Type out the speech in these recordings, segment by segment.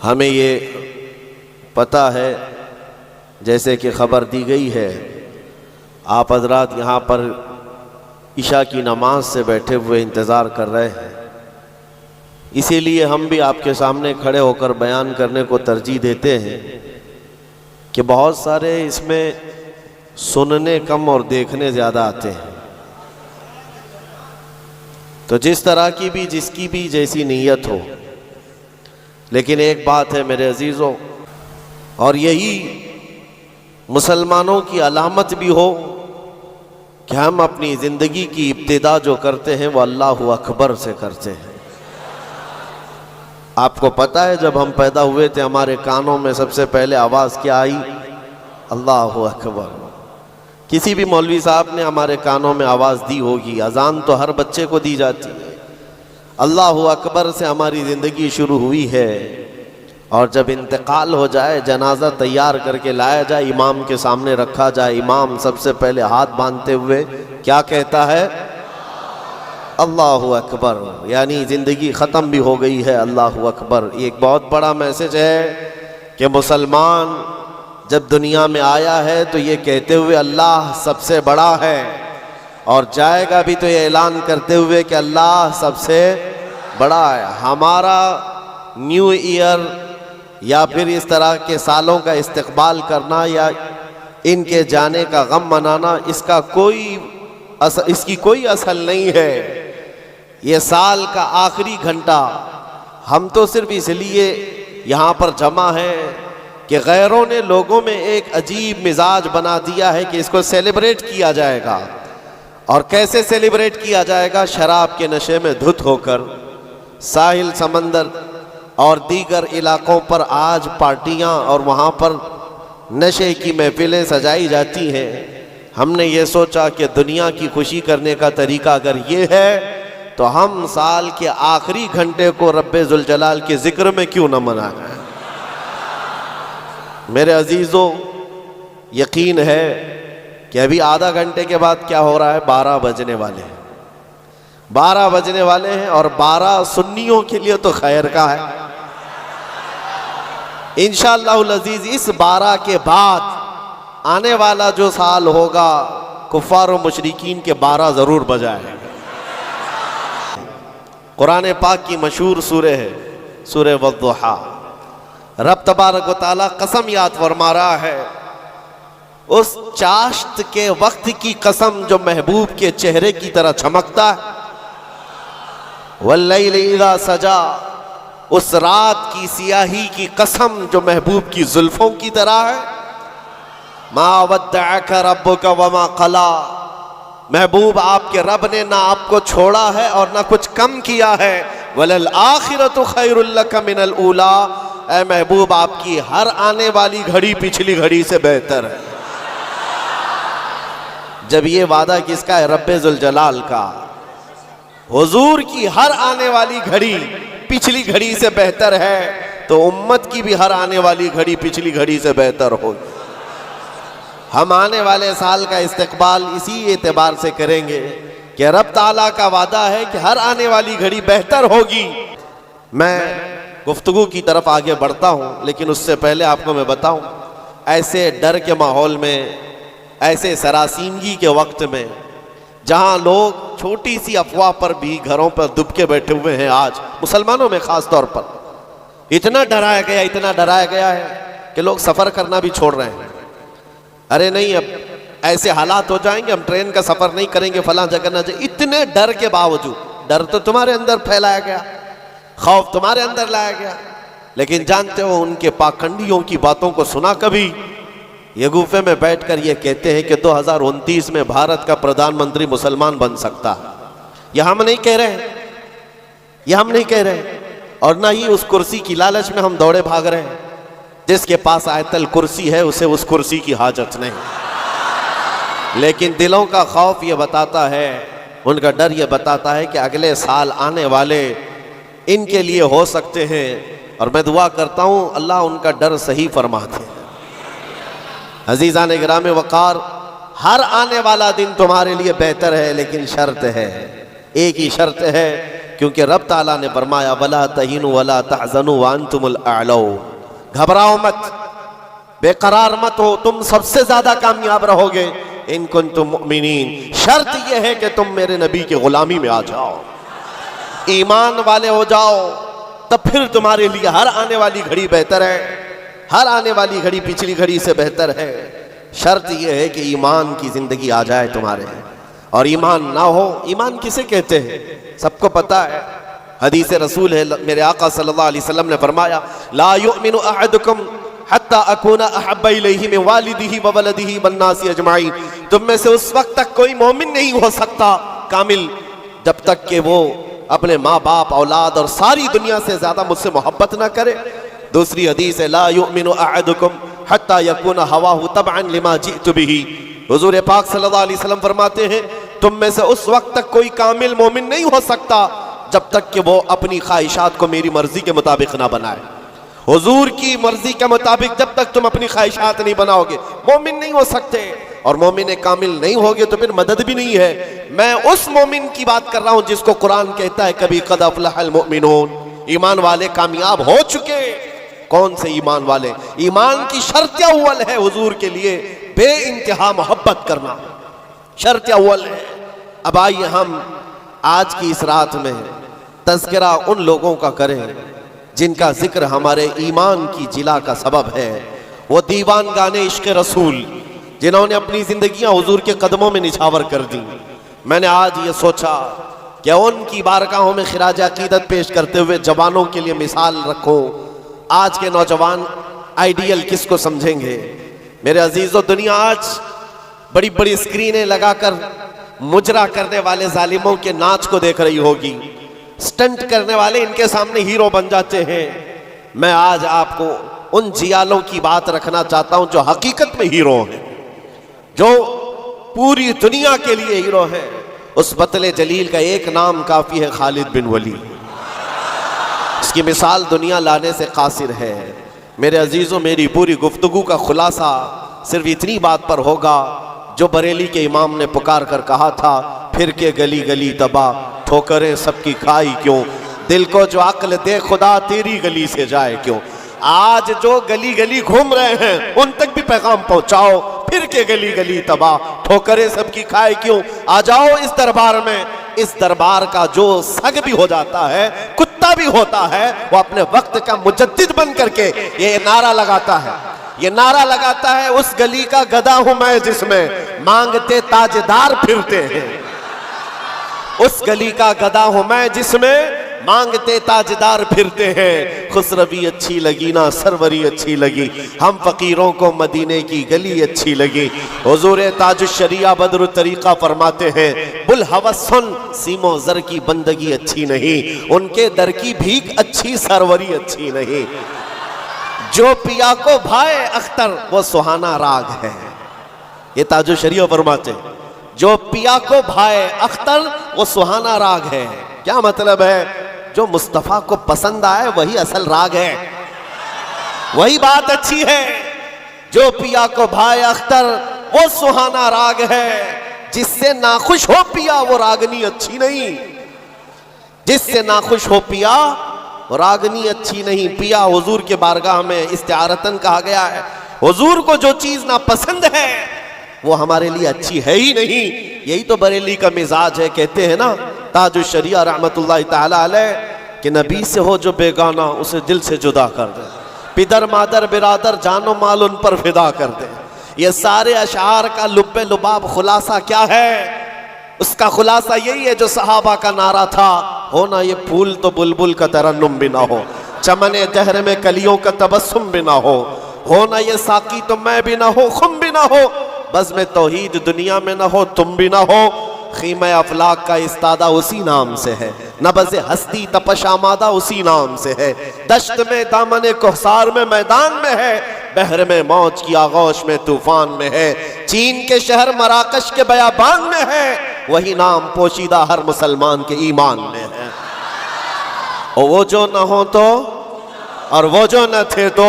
ہمیں یہ پتہ ہے جیسے کہ خبر دی گئی ہے، آپ حضرات یہاں پر عشاء کی نماز سے بیٹھے ہوئے انتظار کر رہے ہیں، اسی لیے ہم بھی آپ کے سامنے کھڑے ہو کر بیان کرنے کو ترجیح دیتے ہیں کہ بہت سارے اس میں سننے کم اور دیکھنے زیادہ آتے ہیں۔ تو جس طرح کی بھی جس کی بھی جیسی نیت ہو، لیکن ایک بات ہے میرے عزیزوں، اور یہی مسلمانوں کی علامت بھی ہو کہ ہم اپنی زندگی کی ابتدا جو کرتے ہیں وہ اللہ اکبر سے کرتے ہیں۔ آپ کو پتہ ہے جب ہم پیدا ہوئے تھے ہمارے کانوں میں سب سے پہلے آواز کیا آئی؟ اللہ اکبر۔ کسی بھی مولوی صاحب نے ہمارے کانوں میں آواز دی ہوگی، اذان تو ہر بچے کو دی جاتی ہے، اللہ اکبر سے ہماری زندگی شروع ہوئی ہے۔ اور جب انتقال ہو جائے، جنازہ تیار کر کے لایا جائے، امام کے سامنے رکھا جائے، امام سب سے پہلے ہاتھ باندھتے ہوئے کیا کہتا ہے؟ اللہ اکبر۔ یعنی زندگی ختم بھی ہو گئی ہے، اللہ اکبر۔ ایک بہت بڑا میسج ہے کہ مسلمان جب دنیا میں آیا ہے تو یہ کہتے ہوئے اللہ سب سے بڑا ہے، اور جائے گا بھی تو یہ اعلان کرتے ہوئے کہ اللہ سب سے بڑا ہے۔ ہمارا نیو ایئر یا پھر اس طرح کے سالوں کا استقبال کرنا یا ان کے جانے کا غم منانا، اس کی کوئی اصل نہیں ہے۔ یہ سال کا آخری گھنٹہ ہم تو صرف اس لیے یہاں پر جمع ہیں کہ غیروں نے لوگوں میں ایک عجیب مزاج بنا دیا ہے کہ اس کو سیلیبریٹ کیا جائے گا۔ اور کیسے سیلیبریٹ کیا جائے گا؟ شراب کے نشے میں دھت ہو کر ساحل سمندر اور دیگر علاقوں پر آج پارٹیاں اور وہاں پر نشے کی محفلیں سجائی جاتی ہیں۔ ہم نے یہ سوچا کہ دنیا کی خوشی کرنے کا طریقہ اگر یہ ہے تو ہم سال کے آخری گھنٹے کو رب ذوالجلال کے ذکر میں کیوں نہ منائیں۔ میرے عزیزوں، یقین ہے کہ ابھی آدھا گھنٹے کے بعد کیا ہو رہا ہے؟ 12 بجنے والے ہیں، 12 بجنے والے ہیں، اور 12 سنیوں کے لیے تو خیر کا ہے۔ انشاءاللہ العزیز اس 12 کے بعد آنے والا جو سال ہوگا کفار و مشرکین کے 12 ضرور بجائے۔ قرآن پاک کی مشہور سورہ ہے سورہ والضحیٰ۔ رب تبارک و تعالیٰ قسم یاد فرما رہا ہے، اس چاشت کے وقت کی قسم جو محبوب کے چہرے کی طرح چمکتا ہے، واللیل اذا سجا، اس رات کی سیاہی کی قسم جو محبوب کی زلفوں کی طرح ہے، ما ودعک ربک وما قلا، محبوب آپ کے رب نے نہ آپ کو چھوڑا ہے اور نہ کچھ کم کیا ہے، وللآخرۃ خیر لک من الاولی، اے محبوب آپ کی ہر آنے والی گھڑی پچھلی گھڑی سے بہتر ہے۔ جب یہ وعدہ کس کا ہے؟ رب ذوالجلال کا۔ حضور کی ہر آنے والی گھڑی پچھلی گھڑی سے بہتر ہے، تو امت کی بھی ہر آنے والی گھڑی پچھلی گھڑی سے بہتر ہوگی۔ ہم آنے والے سال کا استقبال اسی اعتبار سے کریں گے کہ رب تعالیٰ کا وعدہ ہے کہ ہر آنے والی گھڑی بہتر ہوگی۔ میں گفتگو کی طرف آگے بڑھتا ہوں، لیکن اس سے پہلے آپ کو میں بتاؤں، ایسے ڈر کے ماحول میں، ایسے سراسیمگی کے وقت میں، جہاں لوگ چھوٹی سی افواہ پر بھی گھروں پر دب کے بیٹھے ہوئے ہیں، آج مسلمانوں میں خاص طور پر اتنا ڈرایا گیا ہے کہ لوگ سفر کرنا بھی چھوڑ رہے ہیں۔ ارے نہیں، اب ایسے حالات ہو جائیں گے ہم ٹرین کا سفر نہیں کریں گے، فلاں جگہ نہ جائیں۔ اتنے ڈر کے باوجود، ڈر تو تمہارے اندر پھیلایا گیا، خوف تمہارے اندر لایا گیا، لیکن جانتے ہو ان کے پاکھنڈیوں کی باتوں کو سنا کبھی؟ یہ گوفے میں بیٹھ کر یہ کہتے ہیں کہ 2029 میں بھارت کا پردھان منتری مسلمان بن سکتا ہے۔ یہ ہم نہیں کہہ رہے ہیں، اور نہ ہی اس کرسی کی لالچ میں ہم دوڑے بھاگ رہے ہیں۔ جس کے پاس آیت الکرسی ہے اسے اس کرسی کی حاجت نہیں، لیکن دلوں کا خوف یہ بتاتا ہے، ان کا ڈر یہ بتاتا ہے کہ اگلے سال آنے والے ان کے لیے ہو سکتے ہیں، اور میں دعا کرتا ہوں اللہ ان کا ڈر صحیح فرما دے۔ عزیزان گرامی وقار، ہر آنے والا دن تمہارے لیے بہتر ہے، لیکن شرط ہے، ایک ہی شرط ہے کہ کیونکہ رب تعالیٰ نے فرمایا وَلَا تَهِنُوا وَلَا تَحْزَنُوا وَأَنْتُمُ الْأَعْلَوْنَ، گھبراؤ مت، بے قرار مت ہو، تم سب سے زیادہ کامیاب رہو گے ان کنتم مؤمنین، شرط یہ ہے کہ تم میرے نبی کی غلامی میں آ جاؤ، ایمان والے ہو جاؤ، تب پھر تمہارے لیے ہر آنے والی گھڑی بہتر ہے، ہر آنے والی گھڑی پچھلی گھڑی سے بہتر ہے۔ شرط یہ ہے کہ ایمان کی زندگی آ جائے تمہارے، اور ایمان نہ ہو، ایمان کسے کہتے ہیں سب کو پتا ہے، حدیث رسول ہے، میرے آقا صلی اللہ علیہ وسلم نے فرمایا لا یؤمن احدکم حتی اکون احب الیہ من والدہ وولدہ والناس اجمعین، تم میں سے اس وقت تک کوئی مومن نہیں ہو سکتا کامل جب تک کہ وہ اپنے ماں باپ اولاد اور ساری دنیا سے زیادہ مجھ سے محبت نہ کرے۔ دوسری حدیث ہے لا یؤمن احدکم حتی یکون ہواہ تبعا لما جئت بہ، حضور پاک صلی اللہ علیہ وسلم فرماتے ہیں تم میں سے اس وقت تک کوئی کامل مومن نہیں ہو سکتا جب تک کہ وہ اپنی خواہشات کو میری مرضی کے مطابق نہ بنائے، حضور کی مرضی کے مطابق جب تک تم اپنی خواہشات نہیں بناؤ گے مومن نہیں ہو سکتے، اور مومن کامل نہیں ہوگے تو پھر مدد بھی نہیں ہے۔ میں اس مومن کی بات کر رہا ہوں جس کو قرآن کہتا ہے کبھی قد افلح المؤمنون، ایمان والے کامیاب ہو چکے۔ کون سے ایمان والے؟ ایمان کی شرط اول ہے حضور کے لیے بے انتہا محبت کرنا، شرط اول ہے۔ اب آئیے ہم آج کی اس رات میں تذکرہ ان لوگوں کا کریں جن کا ذکر ہمارے ایمان کی جلا کا سبب ہے، وہ دیوان گانے عشق رسول جنہوں نے اپنی زندگیاں حضور کے قدموں میں نچھاور کر دی۔ میں نے آج یہ سوچا کہ ان کی بارگاہوں میں خراج عقیدت پیش کرتے ہوئے جوانوں کے لیے مثال رکھو۔ آج کے نوجوان آئیڈیل کس کو سمجھیں گے؟ میرے عزیزو، دنیا آج بڑی بڑی اسکرینیں لگا کر مجرا کرنے والے ظالموں کے ناچ کو دیکھ رہی ہوگی، سٹنٹ کرنے والے ان کے سامنے ہیرو بن جاتے ہیں۔ میں آج آپ کو ان جیالوں کی بات رکھنا چاہتا ہوں جو حقیقت میں ہیرو ہیں، جو پوری دنیا کے لیے ہیرو ہیں۔ اس بطل جلیل کا ایک نام کافی ہے، خالد بن ولید۔ اس کی مثال دنیا لانے سے قاصر ہے۔ میرے عزیزوں، میری پوری گفتگو کا خلاصہ صرف اتنی بات پر ہوگا جو بریلی کے امام نے پکار کر کہا تھا، پھر کے گلی گلی تباہ، ٹھوکریں سب کی کھائی کیوں، دل کو جو عقل دے خدا تیری گلی سے جائے کیوں۔ آج جو گلی گلی گھوم رہے ہیں ان تک بھی پیغام پہنچاؤ، پھر کے گلی گلی تباہ، ٹھوکریں سب کی کھائے کیوں۔ آ جاؤ اس دربار میں، اس دربار کا جو سگ بھی ہو جاتا ہے، کتا بھی ہوتا ہے، وہ اپنے وقت کا مجدد بن کر کے یہ نعرہ لگاتا ہے، یہ نعرہ لگاتا ہے، اس گلی کا گدھا ہوں میں جس میں مانگتے تاجدار پھرتے ہیں، اس گلی کا گدھا ہوں میں جس میں مانگتے تاجدار پھرتے ہیں۔ خسروی اچھی لگی نہ سروری اچھی لگی، ہم فقیروں کو مدینے کی گلی اچھی لگی۔ حضور تاج الشریعہ بدر الطریقہ فرماتے ہیں بلہوس سن سیم و زر کی بندگی اچھی نہیں، ان کے در کی بھیک اچھی سروری اچھی نہیں۔ جو پیا کو بھائے اختر وہ سہانا راگ ہے، یہ تاج الشریعہ فرماتے ہیں جو پیا کو بھائے اختر وہ سہانا راگ ہے۔ کیا مطلب ہے؟ جو مصطفیٰ کو پسند آئے وہی اصل راگ ہے، وہی بات اچھی ہے۔ جو پیا کو بھائے اختر وہ سہانا راگ ہے، جس سے ناخوش ہو پیا وہ راگنی اچھی نہیں، جس سے ناخوش ہو پیا وہ راگنی اچھی نہیں۔ پیا حضور کے بارگاہ میں استعارتن کہا گیا ہے، حضور کو جو چیز ناپسند ہے وہ ہمارے لیے اچھی ہے ہی نہیں۔ یہی تو بریلی کا مزاج ہے۔ کہتے ہیں نا تاج الشریعہ رحمت اللہ تعالی علیہ کہ نبی سے ہو جو بیگانہ اسے دل سے جدا کر دے، پدر مادر برادر جان و مال ان پر فدا کر دے۔ یہ سارے اشعار کا لب لباب خلاصہ کیا ہے؟ اس کا خلاصہ یہی ہے جو صحابہ کا نعرہ تھا، ہونا یہ پھول تو بلبل کا ترنم بھی نہ ہو، چمن دہر میں کلیوں کا تبسم بھی نہ ہو، ہونا یہ ساقی تو میں بھی نہ ہو خم بھی نہ ہو، بزم توحید دنیا میں نہ ہو تم بھی نہ ہو، خیمہ افلاک کا استادہ اسی نام سے ہے، نبض ہستی تپش آمادہ اسی نام سے ہے، دشت میں دامن کوہسار میں میدان میں ہے، بحر میں موج کی آغوش میں طوفان میں ہے، چین کے شہر مراکش کے بیابان میں ہے، وہی نام پوشیدہ ہر مسلمان کے ایمان میں ہے۔ اور وہ جو نہ ہو تو اور وہ جو نہ تھے تو۔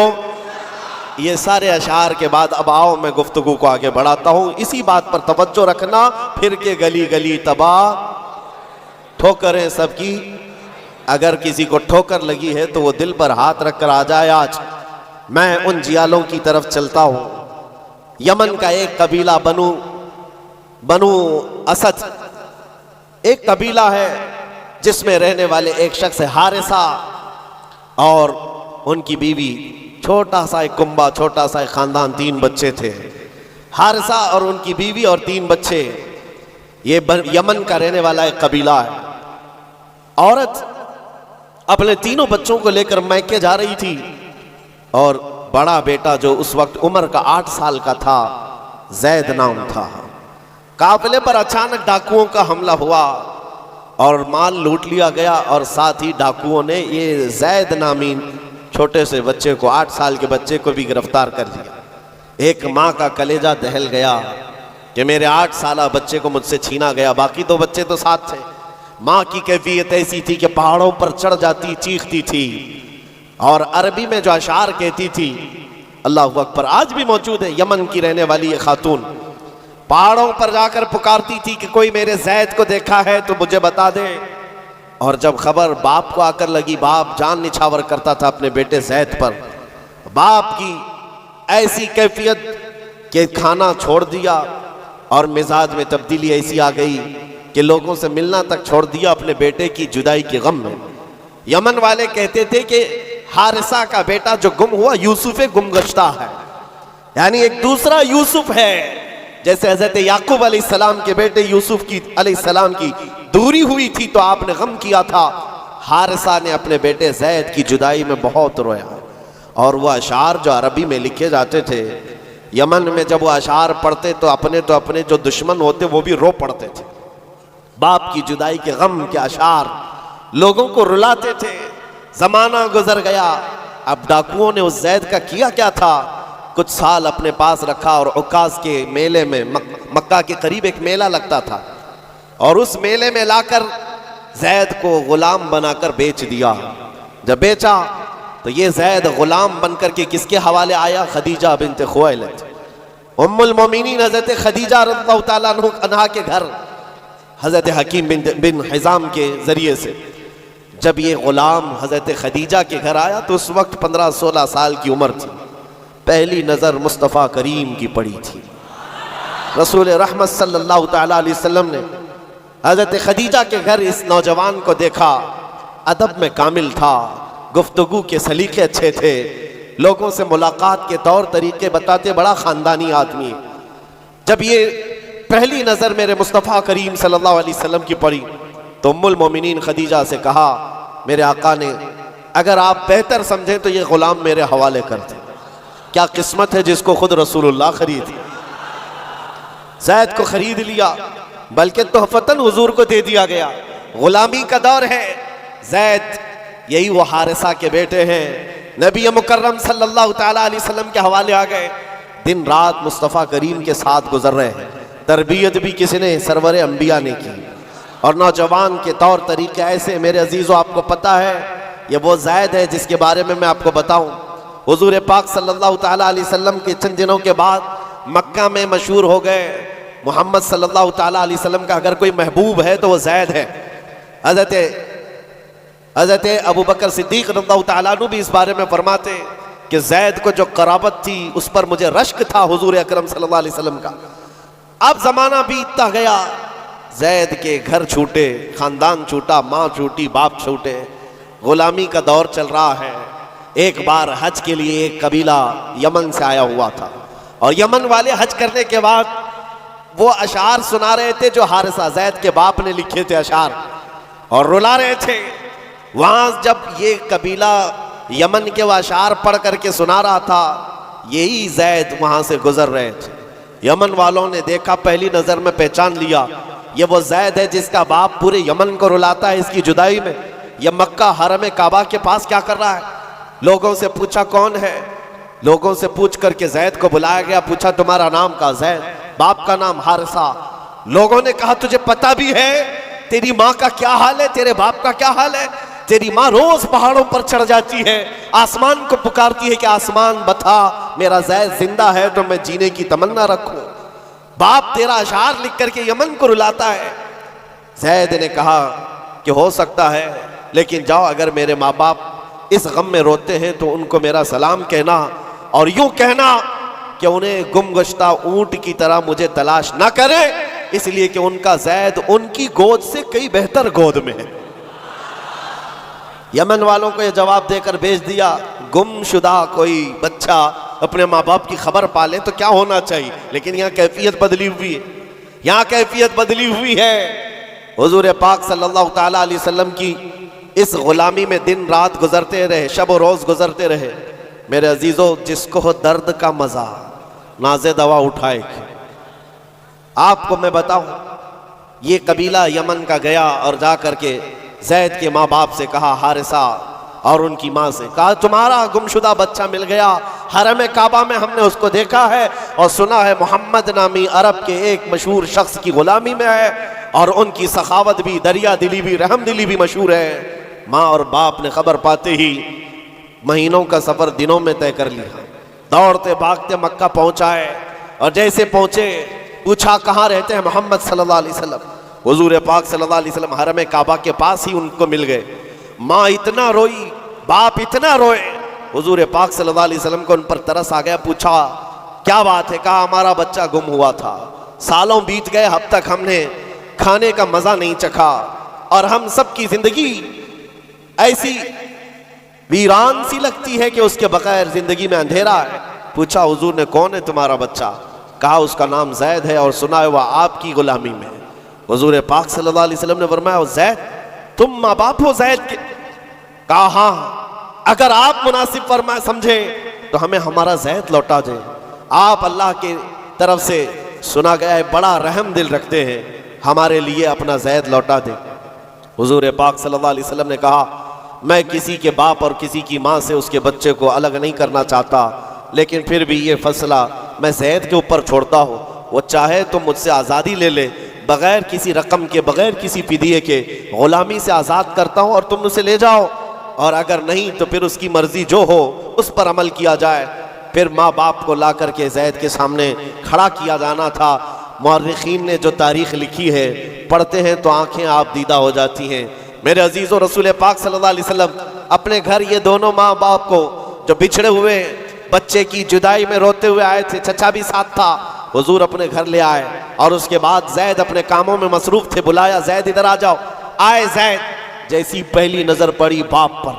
یہ سارے اشعار کے بعد اب آؤ میں گفتگو کو آگے بڑھاتا ہوں، اسی بات پر توجہ رکھنا، پھر کے گلی گلی تباہ، ٹھوکریں سب کی اگر کسی کو ٹھوکر لگی ہے تو وہ دل پر ہاتھ رکھ کر آ جائے آج میں ان جیالوں کی طرف چلتا ہوں۔ یمن کا ایک قبیلہ بنو اسد ایک قبیلہ ہے جس میں رہنے والے ایک شخص ہے حارثہ اور ان کی بیوی، چھوٹا سا ایک کنبہ، چھوٹا سا ایک خاندان، 3 بچے تھے۔ حارثہ اور ان کی بیوی اور 3 بچے، یہ یمن کا رہنے والا ایک قبیلہ ہے۔ عورت اپنے 3 بچوں کو لے کر میکے جا رہی تھی اور بڑا بیٹا جو اس وقت عمر کا 8 سال کا تھا، زید نام تھا، قافلے پر اچانک ڈاکوؤں کا حملہ ہوا اور مال لوٹ لیا گیا، اور ساتھ ہی ڈاکوؤں نے یہ زید نامی چھوٹے سے بچے کو، 8 سال کے بچے کو بھی گرفتار کر لیا۔ ایک ماں کا کلیجہ دہل گیا کہ میرے 8 سالہ بچے کو مجھ سے چھینا گیا، باقی 2 بچے تو ساتھ تھے۔ ماں کی کیفیت ایسی تھی کہ پہاڑوں پر چڑھ جاتی، چیختی تھی، اور عربی میں جو اشعار کہتی تھی، اللہ اکبر، آج بھی موجود ہے۔ یمن کی رہنے والی یہ خاتون پہاڑوں پر جا کر پکارتی تھی کہ کوئی میرے زید کو دیکھا ہے تو مجھے بتا دے، اور جب خبر باپ کو آ کر لگی، باپ جان نچھاور کرتا تھا اپنے بیٹے زید پر۔ باپ کی ایسی کیفیت کہ کھانا چھوڑ دیا اور مزاج میں تبدیلی ایسی آ گئی کہ لوگوں سے ملنا تک چھوڑ دیا اپنے بیٹے کی جدائی کے غم میں۔ یمن والے کہتے تھے کہ حارثہ کا بیٹا جو گم ہوا یوسف گم گشتہ ہے، یعنی ایک دوسرا یوسف ہے، جیسے حضرت یعقوب علیہ السلام کے بیٹے یوسف کی علیہ السلام کی دوری ہوئی تھی تو آپ نے غم کیا تھا، حارثہ نے اپنے بیٹے زید کی جدائی میں بہت رویا۔ اور وہ اشعار جو عربی میں لکھے جاتے تھے، یمن میں جب وہ اشعار پڑھتے تو اپنے جو دشمن ہوتے وہ بھی رو پڑتے تھے۔ باپ کی جدائی کے غم کے اشعار لوگوں کو رلاتے تھے۔ زمانہ گزر گیا، اب ڈاکوؤں نے اس زید کا کیا کیا تھا، کچھ سال اپنے پاس رکھا اور عکاظ کے میلے میں، مکہ کے قریب ایک میلہ لگتا تھا، اور اس میلے میں لا کر زید کو غلام بنا کر بیچ دیا۔ جب بیچا تو یہ زید غلام بن کر کے کس کے حوالے آیا؟ خدیجہ بنت خویلد، ام المومنین حضرت خدیجہ رضی اللہ تعالیٰ عنہا کے گھر، حضرت حکیم بن حزام کے ذریعے سے۔ جب یہ غلام حضرت خدیجہ کے گھر آیا تو اس وقت 15-16 سال کی عمر تھی۔ پہلی نظر مصطفیٰ کریم کی پڑی تھی۔ رسول رحمت صلی اللہ تعالیٰ علیہ وسلم نے حضرت خدیجہ کے گھر اس نوجوان کو دیکھا، ادب میں کامل تھا، گفتگو کے سلیقے اچھے تھے، لوگوں سے ملاقات کے طور طریقے بتاتے، بڑا خاندانی آدمی۔ جب یہ پہلی نظر میرے مصطفیٰ کریم صلی اللہ علیہ وسلم کی پڑی تو ام المومنین خدیجہ سے کہا، میرے آقا نے اگر آپ بہتر سمجھیں تو یہ غلام میرے حوالے کر دیں۔ کیا قسمت ہے جس کو خود رسول اللہ خرید لیا، زید کو خرید لیا، بلکہ تحفتاً حضور کو دے دیا گیا۔ غلامی کا دور ہے۔ زید یہی وہ حارثہ کے بیٹے ہیں، نبی مکرم صلی اللہ تعالیٰ علیہ وسلم کے حوالے آ گئے، دن رات مصطفیٰ کریم کے ساتھ گزر رہے ہیں۔ تربیت بھی کسی نے؟ سرور انبیاء نے کی، اور نوجوان کے طور طریقے ایسے۔ میرے عزیزو، آپ کو پتہ ہے یہ وہ زید ہے جس کے بارے میں آپ کو بتاؤں۔ حضور پاک صلی اللہ تعالیٰ علیہ وسلم کے چند دنوں کے بعد مکہ میں مشہور ہو گئے، محمد صلی اللہ تعالیٰ علیہ وسلم کا اگر کوئی محبوب ہے تو وہ زید ہے۔ حضرت ابو بکر صدیق رضی اللہ تعالیٰ عنہ بھی اس بارے میں فرماتے کہ زید کو جو قرابت تھی اس پر مجھے رشک تھا حضور اکرم صلی اللہ علیہ وسلم کا۔ اب زمانہ بیتتا گیا، زید کے گھر چھوٹے، خاندان چھوٹا، ماں چھوٹی، باپ چھوٹے، غلامی کا دور چل رہا ہے۔ ایک بار حج کے لیے ایک قبیلہ یمن سے آیا ہوا تھا، اور یمن والے حج کرنے کے بعد وہ اشعار سنا رہے تھے جو حارثہ زید کے باپ نے لکھے تھے اشعار، اور رلا رہے تھے۔ وہاں جب یہ قبیلہ یمن کے وہ اشعار پڑھ کر کے سنا رہا تھا، یہی زید وہاں سے گزر رہے تھے۔ یمن والوں نے دیکھا، پہلی نظر میں پہچان لیا، یہ وہ زید ہے جس کا باپ پورے یمن کو رلاتا ہے اس کی جدائی میں۔ یہ مکہ حرم کعبہ کے پاس کیا کر رہا ہے؟ لوگوں سے پوچھا کون ہے، لوگوں سے پوچھ کر کے زید کو بلایا گیا، پوچھا تمہارا نام؟ کا زید، باپ کا نام حارثہ۔ لوگوں نے کہا تجھے پتہ بھی ہے تیری ماں کا کیا حال ہے، تیرے باپ کا کیا حال ہے؟ تیری ماں روز پہاڑوں پر چڑھ جاتی ہے، آسمان کو پکارتی ہے کہ آسمان بتا میرا زید زندہ ہے تو میں جینے کی تمنا رکھوں۔ باپ تیرا اشعار لکھ کر کے یمن کو رلاتا ہے۔ زید نے کہا کہ ہو سکتا ہے لیکن جاؤ اگر میرے ماں باپ اس غم میں روتے ہیں تو ان کو میرا سلام کہنا اور یوں کہنا کہ انہیں گم گشتہ اونٹ کی طرح مجھے تلاش نہ کرے، اس لیے کہ ان کا زید ان کی گود سے کئی بہتر گود میں ہے۔ یمن والوں کو یہ جواب دے کر بھیج دیا، گم شدہ کوئی بچہ اپنے ماں باپ کی خبر پالے تو کیا ہونا چاہیے، لیکن یہاں کیفیت بدلی ہوئی ہے، یہاں کیفیت بدلی ہوئی ہے۔ حضور پاک صلی اللہ تعالیٰ علیہ وسلم کی اس غلامی میں دن رات گزرتے رہے، شب و روز گزرتے رہے۔ میرے عزیزو، جس کو ہو درد کا مزہ نازے دوا اٹھائے۔ آپ کو میں بتاؤں، یہ قبیلہ یمن کا گیا اور جا کر کے زید کے ماں باپ سے کہا، حارثہ اور ان کی ماں سے کہا، تمہارا گمشدہ بچہ مل گیا، حرم کعبہ میں ہم نے اس کو دیکھا ہے اور سنا ہے محمد نامی عرب کے ایک مشہور شخص کی غلامی میں ہے، اور ان کی سخاوت بھی، دریا دلی بھی، رحم دلی بھی مشہور ہے۔ ماں اور باپ نے خبر پاتے ہی مہینوں کا سفر دنوں میں طے کر لیا، دوڑتے بھاگتے مکہ پہنچائے، اور جیسے پہنچے پوچھا کہاں رہتے ہیں محمد صلی اللہ علیہ وسلم۔ حضور پاک صلی اللہ علیہ وسلم حرم کعبہ کے پاس ہی ان کو مل گئے۔ ماں اتنا روئی، باپ اتنا روئے، حضور پاک صلی اللہ علیہ وسلم کو ان پر ترس آ گیا۔ پوچھا کیا بات ہے؟ کہا ہمارا بچہ گم ہوا تھا، سالوں بیت گئے، اب تک ہم نے کھانے کا مزہ نہیں چکھا، اور ہم سب کی زندگی ایسی ویران سی لگتی ہے کہ اس کے بغیر زندگی میں اندھیرا ہے۔ پوچھا حضور نے کون ہے تمہارا بچہ؟ کہا اس کا نام زید ہے اور سنا ہے وہ آپ کی غلامی میں۔ حضور پاک صلی اللہ علیہ وسلم نے فرمایا زید، تم ماں باپ ہو زید کے؟ کہا ہاں، اگر آپ مناسب فرمائے سمجھے تو ہمیں ہمارا زید لوٹا دیں۔ آپ اللہ کی طرف سے سنا گیا ہے بڑا رحم دل رکھتے ہیں، ہمارے لیے اپنا زید لوٹا دیں۔ حضور پاک صلی اللہ علیہ وسلم نے کہا میں کسی کے باپ اور کسی کی ماں سے اس کے بچے کو الگ نہیں کرنا چاہتا، لیکن پھر بھی یہ فیصلہ میں زید کے اوپر چھوڑتا ہوں، وہ چاہے تو مجھ سے آزادی لے لے، بغیر کسی رقم کے، بغیر کسی فدیے کے غلامی سے آزاد کرتا ہوں اور تم اسے لے جاؤ، اور اگر نہیں تو پھر اس کی مرضی جو ہو اس پر عمل کیا جائے۔ پھر ماں باپ کو لا کر کے زید کے سامنے کھڑا کیا جانا تھا۔ مورخین نے جو تاریخ لکھی ہے پڑھتے ہیں تو آنکھیں آپ دیدہ ہو جاتی ہیں۔ میرے عزیزو، رسول پاک صلی اللہ علیہ وسلم اپنے گھر یہ دونوں ماں باپ کو جو بچھڑے ہوئے بچے کی جدائی میں روتے ہوئے آئے تھے، چچا بھی ساتھ تھا، حضور اپنے گھر لے آئے، اور اس کے بعد زید اپنے کاموں میں مصروف تھے، بلایا زید ادھر آ جاؤ۔ آئے زید، جیسی پہلی نظر پڑی باپ پر،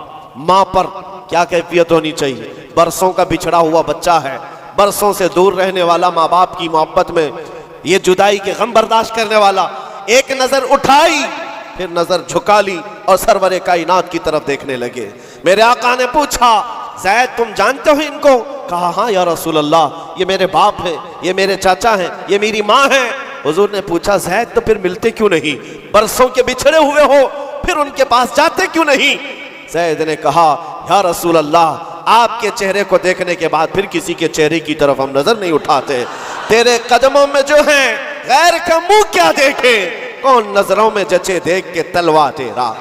ماں پر، کیا کیفیت ہونی چاہیے؟ برسوں کا بچھڑا ہوا بچہ ہے، برسوں سے دور رہنے والا، ماں باپ کی محبت میں یہ جدائی کے غم برداشت کرنے والا، ایک نظر اٹھائی پھر نظر جھکا لی اور سرور کائنات کی طرف دیکھنے لگے۔ میرے آقا نے پوچھا زید تم جانتے ہو ان کو؟ کہا ہاں یا رسول اللہ، یہ میرے باپ ہیں، یہ میرے چاچا ہیں، یہ میری ماں ہیں۔ حضور نے پوچھا زید تو پھر ملتے کیوں نہیں؟ برسوں کے بچھڑے ہوئے ہو پھر ان کے پاس جاتے کیوں نہیں؟ زید نے کہا یا رسول اللہ، آپ کے چہرے کو دیکھنے کے بعد پھر کسی کے چہرے کی طرف ہم نظر نہیں اٹھاتے، تیرے قدموں میں جو ہیں غیر کا منہ کیا دیکھے، کون نظروں میں جچے دیکھ کے تلوا تیرا۔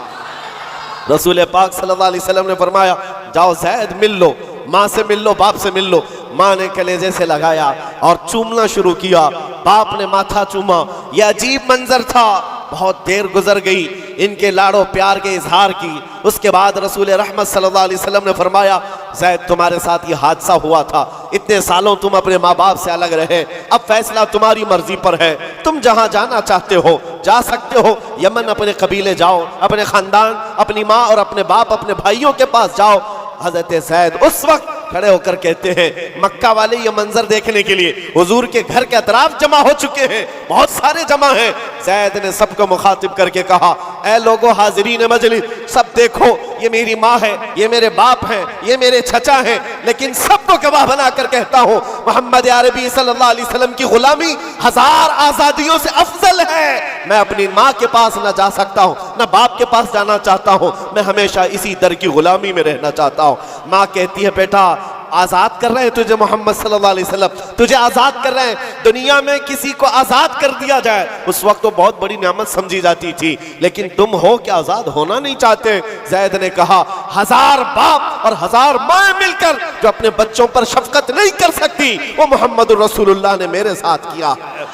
رسول پاک صلی اللہ علیہ وسلم نے فرمایا جاؤ زید مل لو، ماں سے مل لو، باپ سے مل لو۔ ماں نے کلیجے سے لگایا اور چومنا شروع کیا، باپ نے ماتھا چوما۔ یہ عجیب منظر تھا، بہت دیر گزر گئی ان کے لاڑو پیار کے اظہار کی۔ اس کے بعد رسول رحمت صلی اللہ علیہ وسلم نے فرمایا زید تمہارے ساتھ یہ حادثہ ہوا تھا، اتنے سالوں تم اپنے ماں باپ سے الگ رہے، اب فیصلہ تمہاری مرضی پر ہے، تم جہاں جانا چاہتے ہو جا سکتے ہو، یمن اپنے قبیلے جاؤ، اپنے خاندان، اپنی ماں اور اپنے باپ، اپنے بھائیوں کے پاس جاؤ۔ حضرت زید اس وقت کھڑے ہو کر کہتے ہیں مکہ والے یہ منظر دیکھنے کے لیے حضور کے گھر کے اطراف جمع ہو چکے ہیں، بہت سارے جمع ہیں۔ زید نے سب کو مخاطب کر کے کہا اے لوگو حاضرین مجلس، سب دیکھو یہ میری ماں ہے، یہ میرے باپ ہیں، یہ میرے چچا ہیں، لیکن سب کو گواہ بنا کر کہتا ہوں محمد عربی صلی اللہ علیہ وسلم کی غلامی 1000 آزادیوں سے افضل ہے۔ میں اپنی ماں کے پاس نہ جا سکتا ہوں، نہ باپ کے پاس جانا چاہتا ہوں، میں ہمیشہ اسی در کی غلامی میں رہنا چاہتا ہوں۔ ماں کہتی ہے بیٹا آزاد کر رہے ہیں تجھے محمد صلی اللہ علیہ وسلم، تجھے آزاد کر رہے ہیں۔ دنیا میں کسی کو آزاد کر دیا جائے اس وقت تو بہت بڑی نعمت سمجھی جاتی تھی، لیکن تم ہو کہ آزاد ہونا نہیں چاہتے۔ زید نے کہا 1000 باپ اور 1000 ماں مل کر جو اپنے بچوں پر شفقت نہیں کر سکتی وہ محمد رسول اللہ نے میرے ساتھ کیا ہے۔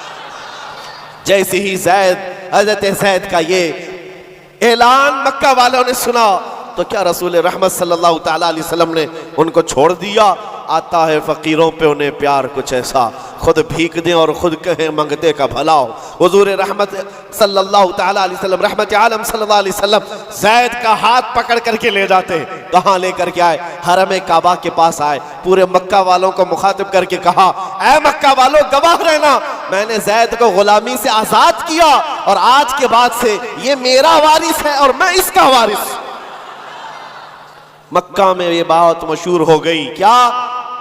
جیسے ہی زید، حضرت زید کا یہ اعلان مکہ والوں نے سنا تو کیا رسول رحمت صلی اللہ تعالیٰ علیہ وسلم نے ان کو چھوڑ دیا؟ آتا ہے فقیروں پہ انہیں پیار کچھ ایسا، خود بھیک دیں اور خود کہیں منگتے کا بھلا ہو۔ حضور رحمت صلی اللہ تعالیٰ علیہ وسلم، رحمت عالم صلی اللہ علیہ وسلم زید کا ہاتھ پکڑ کر کے لے جاتے، کہاں لے کر کے آئے؟ حرم کعبہ کے پاس آئے، پورے مکہ والوں کو مخاطب کر کے کہا، اے مکہ والوں گواہ رہنا، میں نے زید کو غلامی سے آزاد کیا اور آج کے بعد سے یہ میرا وارث ہے اور میں اس کا وارث۔ مکہ میں یہ بات مشہور ہو گئی، کیا؟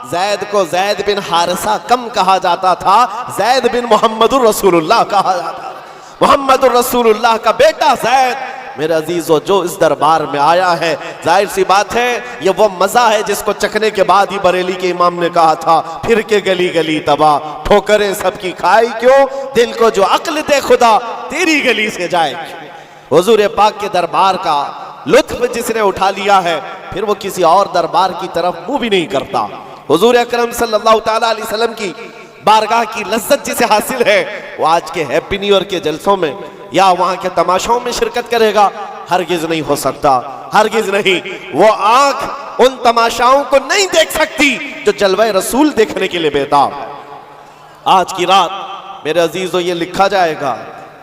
زید کو زید بن حارثہ کم کہا جاتا تھا، زید بن محمد الرسول اللہ کہا جاتا تھا، محمد الرسول اللہ کا بیٹا زید۔ میرے عزیزو، جو اس دربار میں آیا ہے، ظاہر سی بات ہے یہ وہ مزہ ہے جس کو چکھنے کے بعد ہی بریلی کے امام نے کہا تھا، پھر کے گلی گلی تباہ، ٹھوکریں سب کی کھائی کیوں، دل کو جو عقل دے خدا تیری گلی سے جائے۔ حضور پاک کے دربار کا لطف جس نے اٹھا لیا ہے، پھر وہ کسی اور دربار کی طرف منہ بھی نہیں کرتا۔ حضور اکرم صلی اللہ تعالیٰ علیہ وسلم کی بارگاہ کی لذت جسے حاصل ہے، وہ آج کے ہیپی نیو ایئر کے جلسوں میں یا وہاں کے تماشوں میں شرکت کرے گا؟ ہرگز نہیں ہو سکتا، ہرگز نہیں۔ وہ آنکھ ان تماشاؤں کو نہیں دیکھ سکتی جو جلوہ رسول دیکھنے کے لیے بیتاب ہے۔ آج کی رات میرے عزیزو یہ لکھا جائے گا،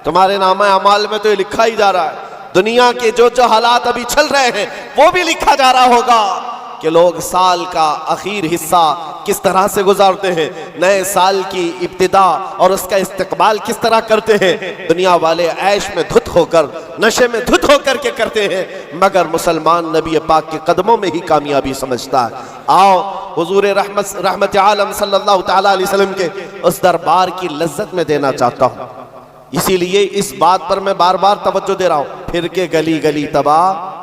تمہارے نامہ اعمال میں تو یہ لکھا ہی جا رہا ہے، دنیا کے جو حالات ابھی چل رہے ہیں وہ بھی لکھا جا رہا ہوگا کہ لوگ سال کا آخر حصہ کس طرح سے گزارتے ہیں، نئے سال کی ابتدا اور اس کا استقبال کس طرح کرتے ہیں۔ دنیا والے عیش میں دھت ہو کر، نشے میں دھت ہو کر کے کرتے ہیں، مگر مسلمان نبی پاک کے قدموں میں ہی کامیابی سمجھتا ہے۔ آؤ حضور رحمت عالم صلی اللہ تعالیٰ علیہ وسلم کے اس دربار کی لذت میں دینا چاہتا ہوں، اسی لیے اس بات پر میں بار بار توجہ دے رہا ہوں، پھر کے گلی گلی تباہ،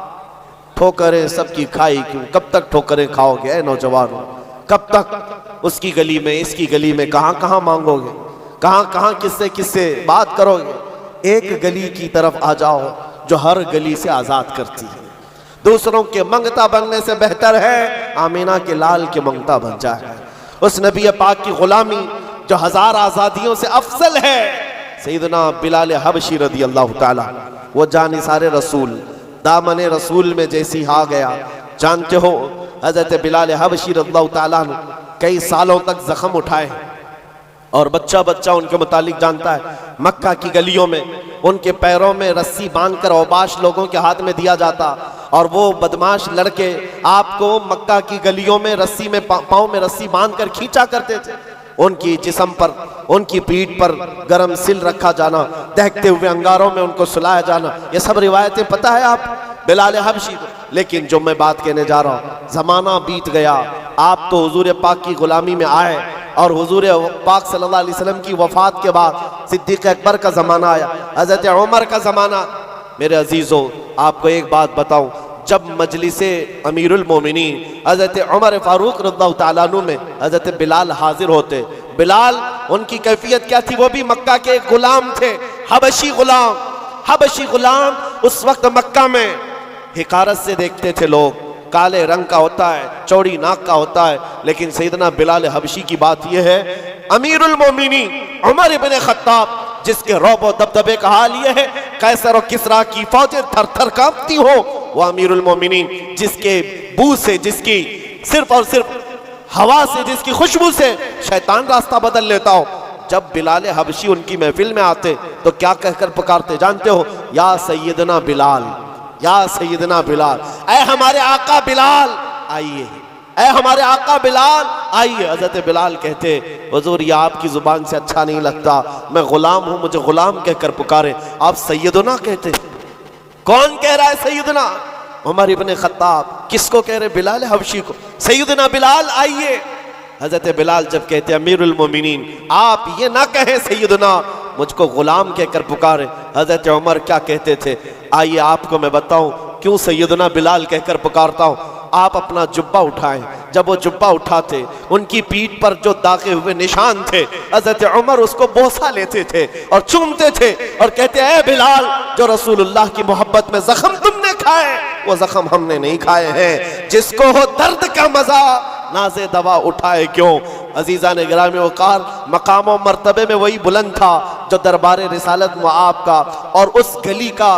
ٹھوکریں سب کی کھائی کیوں۔ کب تک ٹھوکریں کھاؤ گے اے نوجوانوں؟ کب تک اس کی گلی میں، اس کی گلی میں کہاں کہاں مانگو گے، کہاں کہاں کس سے بات کرو گے؟ ایک گلی کی طرف آ جاؤ جو ہر گلی سے آزاد کرتی ہے۔ دوسروں کے منگتا بننے سے بہتر ہے آمینہ کے لال کے منگتا بن جائے۔ اس نبی پاک کی غلامی جو ہزار آزادیوں سے افضل ہے، سیدنا بلال حبشی رضی اللہ تعالیٰ، وہ جانثار رسول، دامن رسول میں جیسی آ گیا۔ جانتے ہو حضرت بلال حبشی رضی اللہ تعالیٰ نے کئی سالوں تک زخم اٹھائے، اور بچہ بچہ ان کے متعلق جانتا ہے، مکہ کی گلیوں میں ان کے پیروں میں رسی باندھ کر اوباش لوگوں کے ہاتھ میں دیا جاتا، اور وہ بدماش لڑکے آپ کو مکہ کی گلیوں میں رسی میں پاؤں میں رسی باندھ کر کھینچا کرتے تھے۔ ان کی جسم پر، ان کی پیٹھ پر گرم سل رکھا جانا، دہکتے ہوئے انگاروں میں ان کو سلایا جانا، یہ سب روایتیں پتہ ہے آپ بلال حبشی کو۔ لیکن جو میں بات کہنے جا رہا ہوں، زمانہ بیت گیا، آپ تو حضور پاک کی غلامی میں آئے، اور حضور پاک صلی اللہ علیہ وسلم کی وفات کے بعد صدیق اکبر کا زمانہ آیا، حضرت عمر کا زمانہ۔ میرے عزیزو، آپ کو ایک بات بتاؤں، جب مجلس امیر المومنین حضرت عمر فاروق رضی اللہ تعالیٰ عنہ میں حضرت بلال حاضر ہوتے، بلال ان کی کیفیت کیا تھی؟ وہ بھی مکہ کے ایک غلام تھے، حبشی غلام۔ حبشی غلام اس وقت مکہ میں حقارت سے دیکھتے تھے لوگ، کالے رنگ کا ہوتا ہے، چوڑی ناک کا ہوتا ہے، لیکن سیدنا بلال حبشی کی بات یہ ہے، امیر المومنین عمر ابن خطاب، جس کے رعب و دبدبے کا حال یہ ہے قیصر و کسریٰ کی فوجیں تھر تھر کانپتی ہو، وہ امیر المومنین جس کے بو سے، جس کی صرف اور صرف ہوا سے، جس کی خوشبو سے شیطان راستہ بدل لیتا ہو، جب بلال حبشی ان کی محفل میں آتے تو کیا کہہ کر پکارتے جانتے ہو؟ یا سیدنا بلال، یا سیدنا بلال، اے ہمارے آقا بلال آئیے، اے ہمارے آقا بلال آئیے۔ حضرت بلال کہتے، حضور یہ آپ کی زبان سے اچھا نہیں لگتا، میں غلام ہوں، مجھے غلام کہہ کر پکارے، آپ سیدنا کہتے۔ کون کہہ رہا ہے سیدنا؟ عمر ابن خطاب۔ کس کو کہہ رہے؟ بلال حبشی کو۔ سیدنا بلال آئیے۔ حضرت بلال جب کہتے امیر المومنین آپ یہ نہ کہیں سیدنا، مجھ کو غلام کہہ کر پکارے، حضرت عمر کیا کہتے تھے؟ آئیے آپ کو میں بتاؤں کیوں سیدنا بلال کہہ کر پکارتا ہوں۔ آپ اپنا جبہ اٹھائیں، جب وہ جبہ اٹھاتے ان کی پیٹھ پر جو داغے ہوئے نشان تھے، حضرت عمر اس کو بوسہ لیتے تھے اور چومتے تھے اور کہتے اے بلال، جو رسول اللہ کی محبت میں زخم تم نے کھائے وہ زخم ہم نے نہیں کھائے ہیں، جس کو ہو درد کا مزہ ناز دوا اٹھائے کیوں۔ عزیزان گرامی وقار، مقام و مرتبے میں وہی بلند تھا جو دربار رسالت معاب کا اور اس گلی کا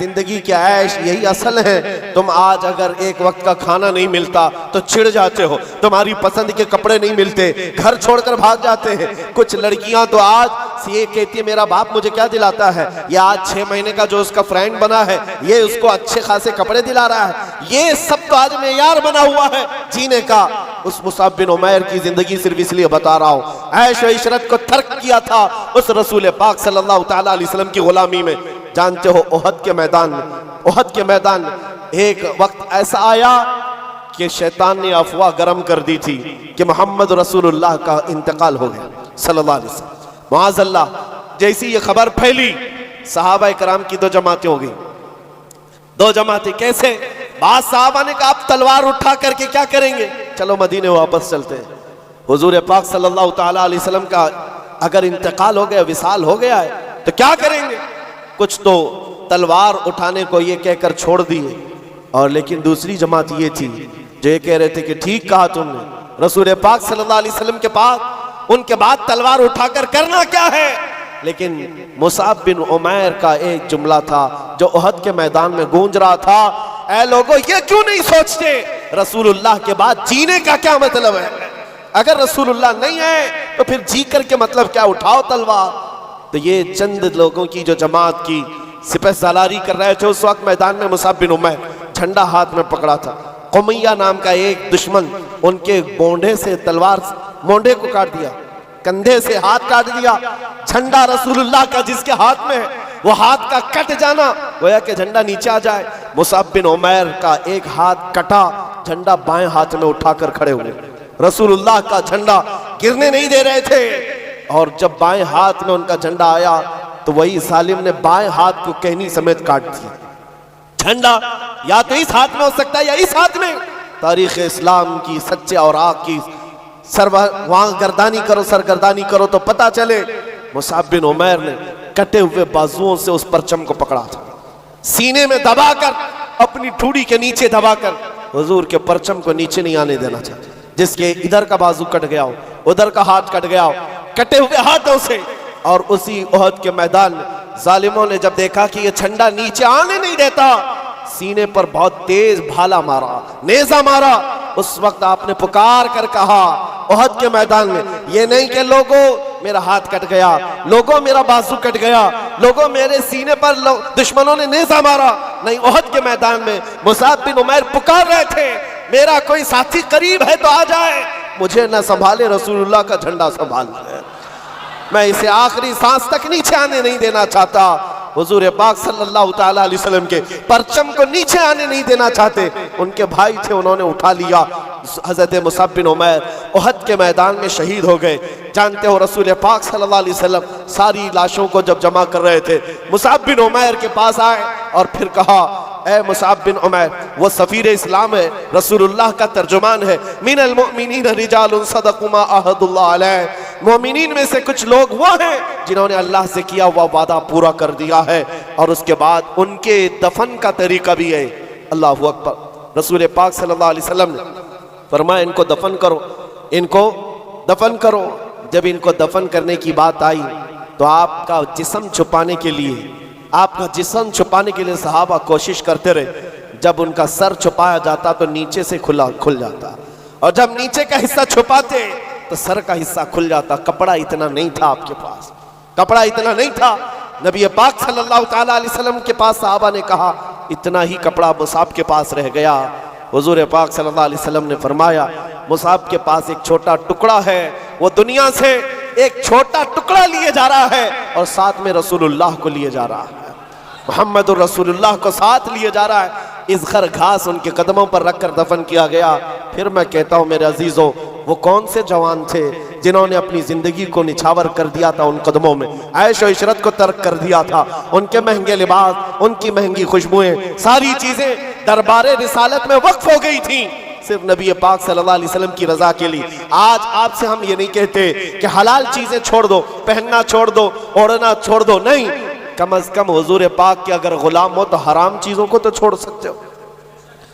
زندگی کے عیش یہی اصل ہے. تم آج اگر ایک وقت کا کھانا نہیں ملتا تو چڑ جاتے ہو, تمہاری پسند کے کپڑے نہیں ملتے گھر چھوڑ کر بھاگ جاتے ہیں. کچھ لڑکیاں تو آج یہ کہتی ہے میرا باپ مجھے کیا دلاتا ہے, یہ آج 6 مہینے کا جو اس کا فرینڈ بنا ہے یہ اس کو اچھے خاصے کپڑے دلا رہا ہے. یہ سب تو آج معیار بنا ہوا ہے جینے کا. اس مصعب بن عمیر کی زندگی صرف اس لیے بتا رہا ہوں, عیش و عشرت کو ترک کیا تھا اس رسول پاک صلی اللہ تعالیٰ علیہ وسلم کی غلامی میں. جانتے ہو احد کے میدان میں ایک وقت ایسا آیا کہ شیطان نے افواہ گرم کر دی تھی کہ محمد رسول اللہ کا انتقال ہو گیا صلی اللہ علیہ وسلم. معاذ اللہ, جیسی یہ خبر پھیلی صحابہ کرام کی 2 جماعتیں ہو گئی. 2 جماعتیں کیسے؟ بعض صحابہ نے کہا آپ تلوار اٹھا کر کے کیا کریں گے, چلو مدینے واپس چلتے ہیں. حضور پاک صلی اللہ تعالیٰ علیہ وسلم کا اگر انتقال ہو گیا, وصال ہو گیا ہے تو کیا کریں گے. کچھ تو تلوار اٹھانے کو یہ کہہ کر چھوڑ دیے, اور لیکن دوسری جماعت یہ تھی جو یہ کہہ رہے تھے کہ ٹھیک کہا تم نے, رسول پاک صلی اللہ علیہ وسلم کے پاس ان کے بعد تلوار اٹھا کر کرنا کیا ہے. لیکن مصعب بن عمیر کا ایک جملہ تھا جو احد کے میدان میں گونج رہا تھا, اے لوگوں یہ کیوں نہیں سوچتے رسول اللہ کے بعد جینے کا کیا مطلب ہے. اگر رسول اللہ نہیں ہے تو پھر جی کر کے مطلب کیا, اٹھاؤ تلوار. تو یہ چند لوگوں کی جو جماعت کی سپہ سالاری کر رہے تھے اس وقت میدان میں مصعب بن عمیر جھنڈا ہاتھ میں پکڑا تھا. قمیہ نام کا ایک دشمن ان کے بونڈے سے تلوار مونڈے کو کاٹ دیا, کندھے سے ہاتھ کاٹ دیا. جھنڈا رسول اللہ کا جس کے ہاتھ میں وہ ہاتھ کا کٹ جانا گویا کہ جھنڈا نیچے آ جائے. مصعب بن عمیر کا ایک ہاتھ کٹا, جھنڈا بائیں ہاتھ میں اٹھا کر کھڑے ہوئے. رسول اللہ کا جھنڈا گرنے نہیں دے رہے تھے, اور جب بائیں ہاتھ میں ان کا جھنڈا آیا تو وہی ظالم نے بائیں ہاتھ کو کہنی سمیت کاٹ دیا. جھنڈا یا تو اس ہاتھ میں ہو سکتا ہے یا اس ہاتھ میں. تاریخ اسلام کی سچے اور آگ کی وہاں سرگردانی کرو تو پتا چلے مصعب بن عمیر نے کٹے ہوئے بازوؤں سے اس پرچم کو پکڑا تھا, سینے میں دبا کر, اپنی ٹھوڑی کے نیچے دبا کر حضور کے پرچم کو نیچے نہیں آنے دینا چاہتے. جس کے ادھر کا بازو کٹ گیا ہو, ادھر کا ہاتھ کٹ گیا ہو, کٹے ہوئے ہاتھوں سے. اور اسی احد کے میدان میں ظالموں نے جب دیکھا کہ یہ جھنڈا نیچے آنے نہیں دیتا, سینے پر بہت تیز بھالا مارا, نیزہ مارا. اس وقت آپ نے پکار کر کہا احد کے میدان میں, یہ نہیں کہ لوگوں میرا ہاتھ کٹ گیا, لوگوں میرا بازو کٹ گیا, لوگوں میرے سینے پر دشمنوں نے نیزہ مارا. نہیں, احد کے میدان میں مصعب بن عمیر پکار رہے تھے میرا کوئی ساتھی قریب ہے تو آ جائے, مجھے نہ سنبھالے رسول اللہ کا جھنڈا سنبھال لے, میں اسے آخری سانس تک نیچے آنے نہیں دینا چاہتا. حضور پاک صلی اللہ تعالیٰ علیہ وسلم کے پرچم کو نیچے آنے نہیں دینا چاہتے. ان کے بھائی تھے, انہوں نے اٹھا لیا. حضرت مصعب بن عمیر احد کے میدان میں شہید ہو گئے. جانتے ہو رسول پاک صلی اللہ علیہ وسلم ساری لاشوں کو جب جمع کر رہے تھے, مصعب بن عمیر کے پاس آئے اور پھر کہا اے مصعب بن عمیر, وہ سفیر اسلام ہے, رسول اللہ کا ترجمان ہے. من المؤمنین رجال صدقوا ما عاہدوا اللہ علیہ, مومنین میں سے کچھ لوگ وہ ہیں جنہوں نے اللہ سے کیا ہوا وعدہ پورا کر دیا ہے. اور اس کے بعد ان کے دفن کا طریقہ بھی ہے. اللہ اکبر. رسول پاک صلی اللہ علیہ وسلم نے فرمایا ان کو دفن کرو, ان کو دفن کرو. جب ان کو دفن کرنے کی بات آئی تو آپ کا جسم چھپانے کے لیے صحابہ کوشش کرتے رہے. جب ان کا سر چھپایا جاتا تو نیچے سے کھل جاتا, اور جب نیچے کا حصہ چھپاتے تو سر کا حصہ کھل جاتا. کپڑا اتنا نہیں تھا آپ کے پاس, کپڑا اتنا نہیں تھا. نبی پاک صلی اللہ تعالیٰ علیہ وسلم کے پاس صحابہ نے کہا اتنا ہی کپڑا مصعب کے پاس رہ گیا. حضور پاک صلی اللہ علیہ وسلم نے فرمایا مصعب کے پاس ایک چھوٹا ٹکڑا ہے, وہ دنیا سے ایک چھوٹا ٹکڑا لیے جا رہا ہے اور ساتھ میں رسول اللہ کو لیے جا رہا ہے, محمد الرسول اللہ کو ساتھ لیے جا رہا ہے. اس گھر گھاس ان کے قدموں پر رکھ کر دفن کیا گیا. پھر میں کہتا ہوں میرے عزیزوں, وہ کون سے جوان تھے جنہوں نے اپنی زندگی کو نچھاور کر دیا تھا ان قدموں میں, عیش و عشرت کو ترک کر دیا تھا. ان کے مہنگے لباس, ان کی مہنگی خوشبوئیں, ساری چیزیں دربار رسالت میں وقف ہو گئی تھیں صرف نبی پاک صلی اللہ علیہ وسلم کی رضا کے لیے. آج آپ سے ہم یہ نہیں کہتے کہ حلال چیزیں چھوڑ دو, پہننا چھوڑ دو, اوڑھنا چھوڑ دو, نہیں. کم از کم حضور پاک کے اگر غلام ہو تو حرام چیزوں کو تو چھوڑ سکتے ہو.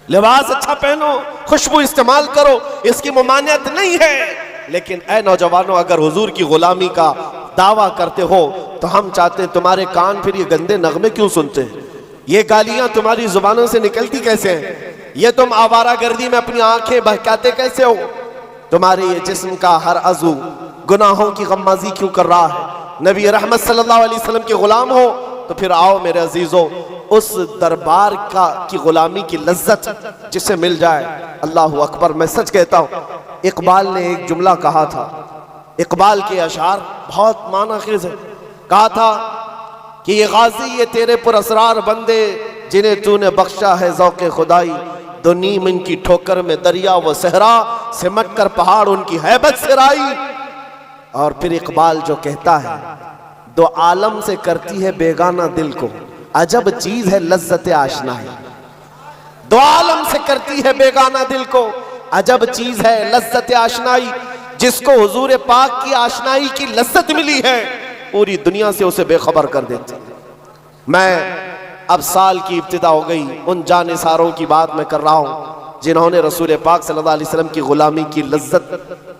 لباس اچھا پہنو, خوشبو استعمال کرو, اس کی ممانعت نہیں ہے. لیکن اے نوجوانوں, اگر حضور کی غلامی کا دعویٰ کرتے ہو تو ہم چاہتے ہیں تمہارے کان پھر یہ گندے نغمے کیوں سنتے ہیں, یہ گالیاں تمہاری زبانوں سے نکلتی کیسے ہیں؟ یہ تم آوارہ گردی میں اپنی آنکھیں بہکاتے کیسے ہو؟ تمہارے یہ جسم کا ہر عضو گناہوں کی غمازی کیوں کر رہا ہے؟ نبی رحمت صلی اللہ علیہ وسلم کے غلام ہو تو پھر آؤ میرے عزیزو اس دربار کی غلامی کی لذت جسے مل جائے۔ اللہ اکبر، میں سچ کہتا ہوں، اقبال نے ایک جملہ کہا تھا، اقبال کے اشعار بہت معنی خیز ہے، کہا تھا کہ یہ غازی یہ تیرے پر اسرار بندے جنہیں تو نے بخشا ہے ذوق خدائی، دو نیم ان کی ٹھوکر میں دریا و صحرا سمٹ کر پہاڑ ان کی ہیبت سے رائی۔ اور پھر اقبال جو کہتا ہے دو عالم سے کرتی ہے بیگانہ دل کو عجب چیز ہے لذت آشنائی، دو عالم سے کرتی ہے بیگانہ دل کو عجب چیز ہے لذت آشنائی، جس کو حضور پاک کی آشنائی کی لذت ملی ہے پوری دنیا سے اسے بے خبر کر دیتی۔ میں اب سال کی ابتدا ہو گئی، ان جانثاروں کی بات میں کر رہا ہوں جنہوں نے رسول پاک صلی اللہ علیہ وسلم کی غلامی کی لذت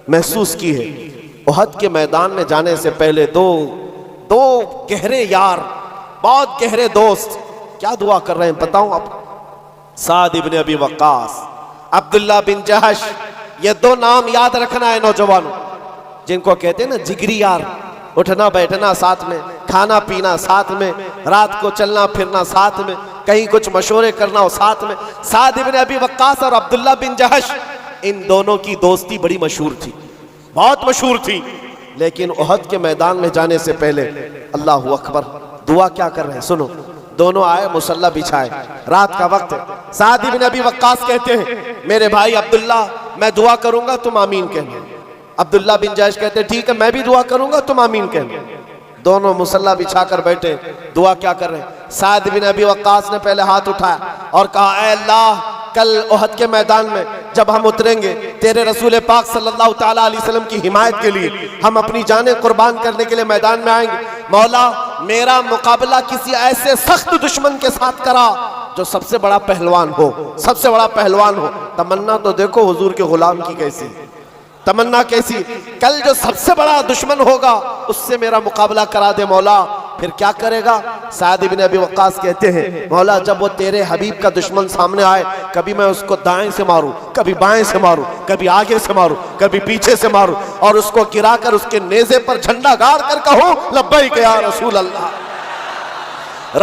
محسوس کی ہے۔ احد کے میدان میں جانے سے پہلے دو گہرے یار، بہت گہرے دوست کیا دعا کر رہے ہیں بتاؤں آپ؟ سعد ابن ابی وقاص، عبداللہ بن جہش، یہ دو نام یاد رکھنا ہے نوجوانوں، جن کو کہتے ہیں نا جگری یار، اٹھنا بیٹھنا ساتھ میں، کھانا پینا ساتھ میں، رات کو چلنا پھرنا ساتھ میں، کہیں کچھ مشورے کرنا ہو ساتھ میں۔ سعد ابن ابی وقاص اور عبداللہ بن جہش، ان دونوں کی دوستی بڑی مشہور تھی، بہت مشہور تھی، لیکن احد کے میدان میں جانے سے پہلے اللہ اکبر دعا کیا کر رہے ہیں سنو۔ دونوں آئے، مصلی بچھائے، رات کا وقت ہے، سعد ابن ابی وقاص کہتے ہیں میرے بھائی عبداللہ میں دعا کروں گا تم آمین کہنا۔ عبداللہ بن جہش کہتے ہیں ٹھیک ہے میں بھی دعا کروں گا تم آمین کہنا۔ دونوں مصلی بچھا کر بیٹھے، دعا کیا کر رہے ہیں؟ سعد بن ابی وقاص نے پہلے ہاتھ اٹھایا اور کہا اے اللہ کل احد کے میدان میں جب ہم اتریں گے تیرے رسول پاک صلی اللہ تعالیٰ علیہ وسلم کی حمایت کے لیے، ہم اپنی جانیں قربان کرنے کے لیے میدان میں آئیں گے، مولا میرا مقابلہ کسی ایسے سخت دشمن کے ساتھ کرا جو سب سے بڑا پہلوان ہو، سب سے بڑا پہلوان ہو۔ تمنا تو دیکھو حضور کے غلام کی کیسی، تمنا کیسی، کل جو سب سے بڑا دشمن ہوگا اس سے میرا مقابلہ کرا دے مولا۔ پھر کیا کرے گا؟ سعد بن ابی وقاص کہتے ہیں مولا جب وہ تیرے حبیب کا دشمن سامنے آئے، کبھی میں اس کو دائیں سے ماروں، کبھی بائیں سے ماروں، کبھی آگے سے ماروں، کبھی پیچھے سے ماروں، اور اس کو گرا کر اس کے نیزے پر جھنڈا گاڑ کر کہوں لبیک یا رسول اللہ،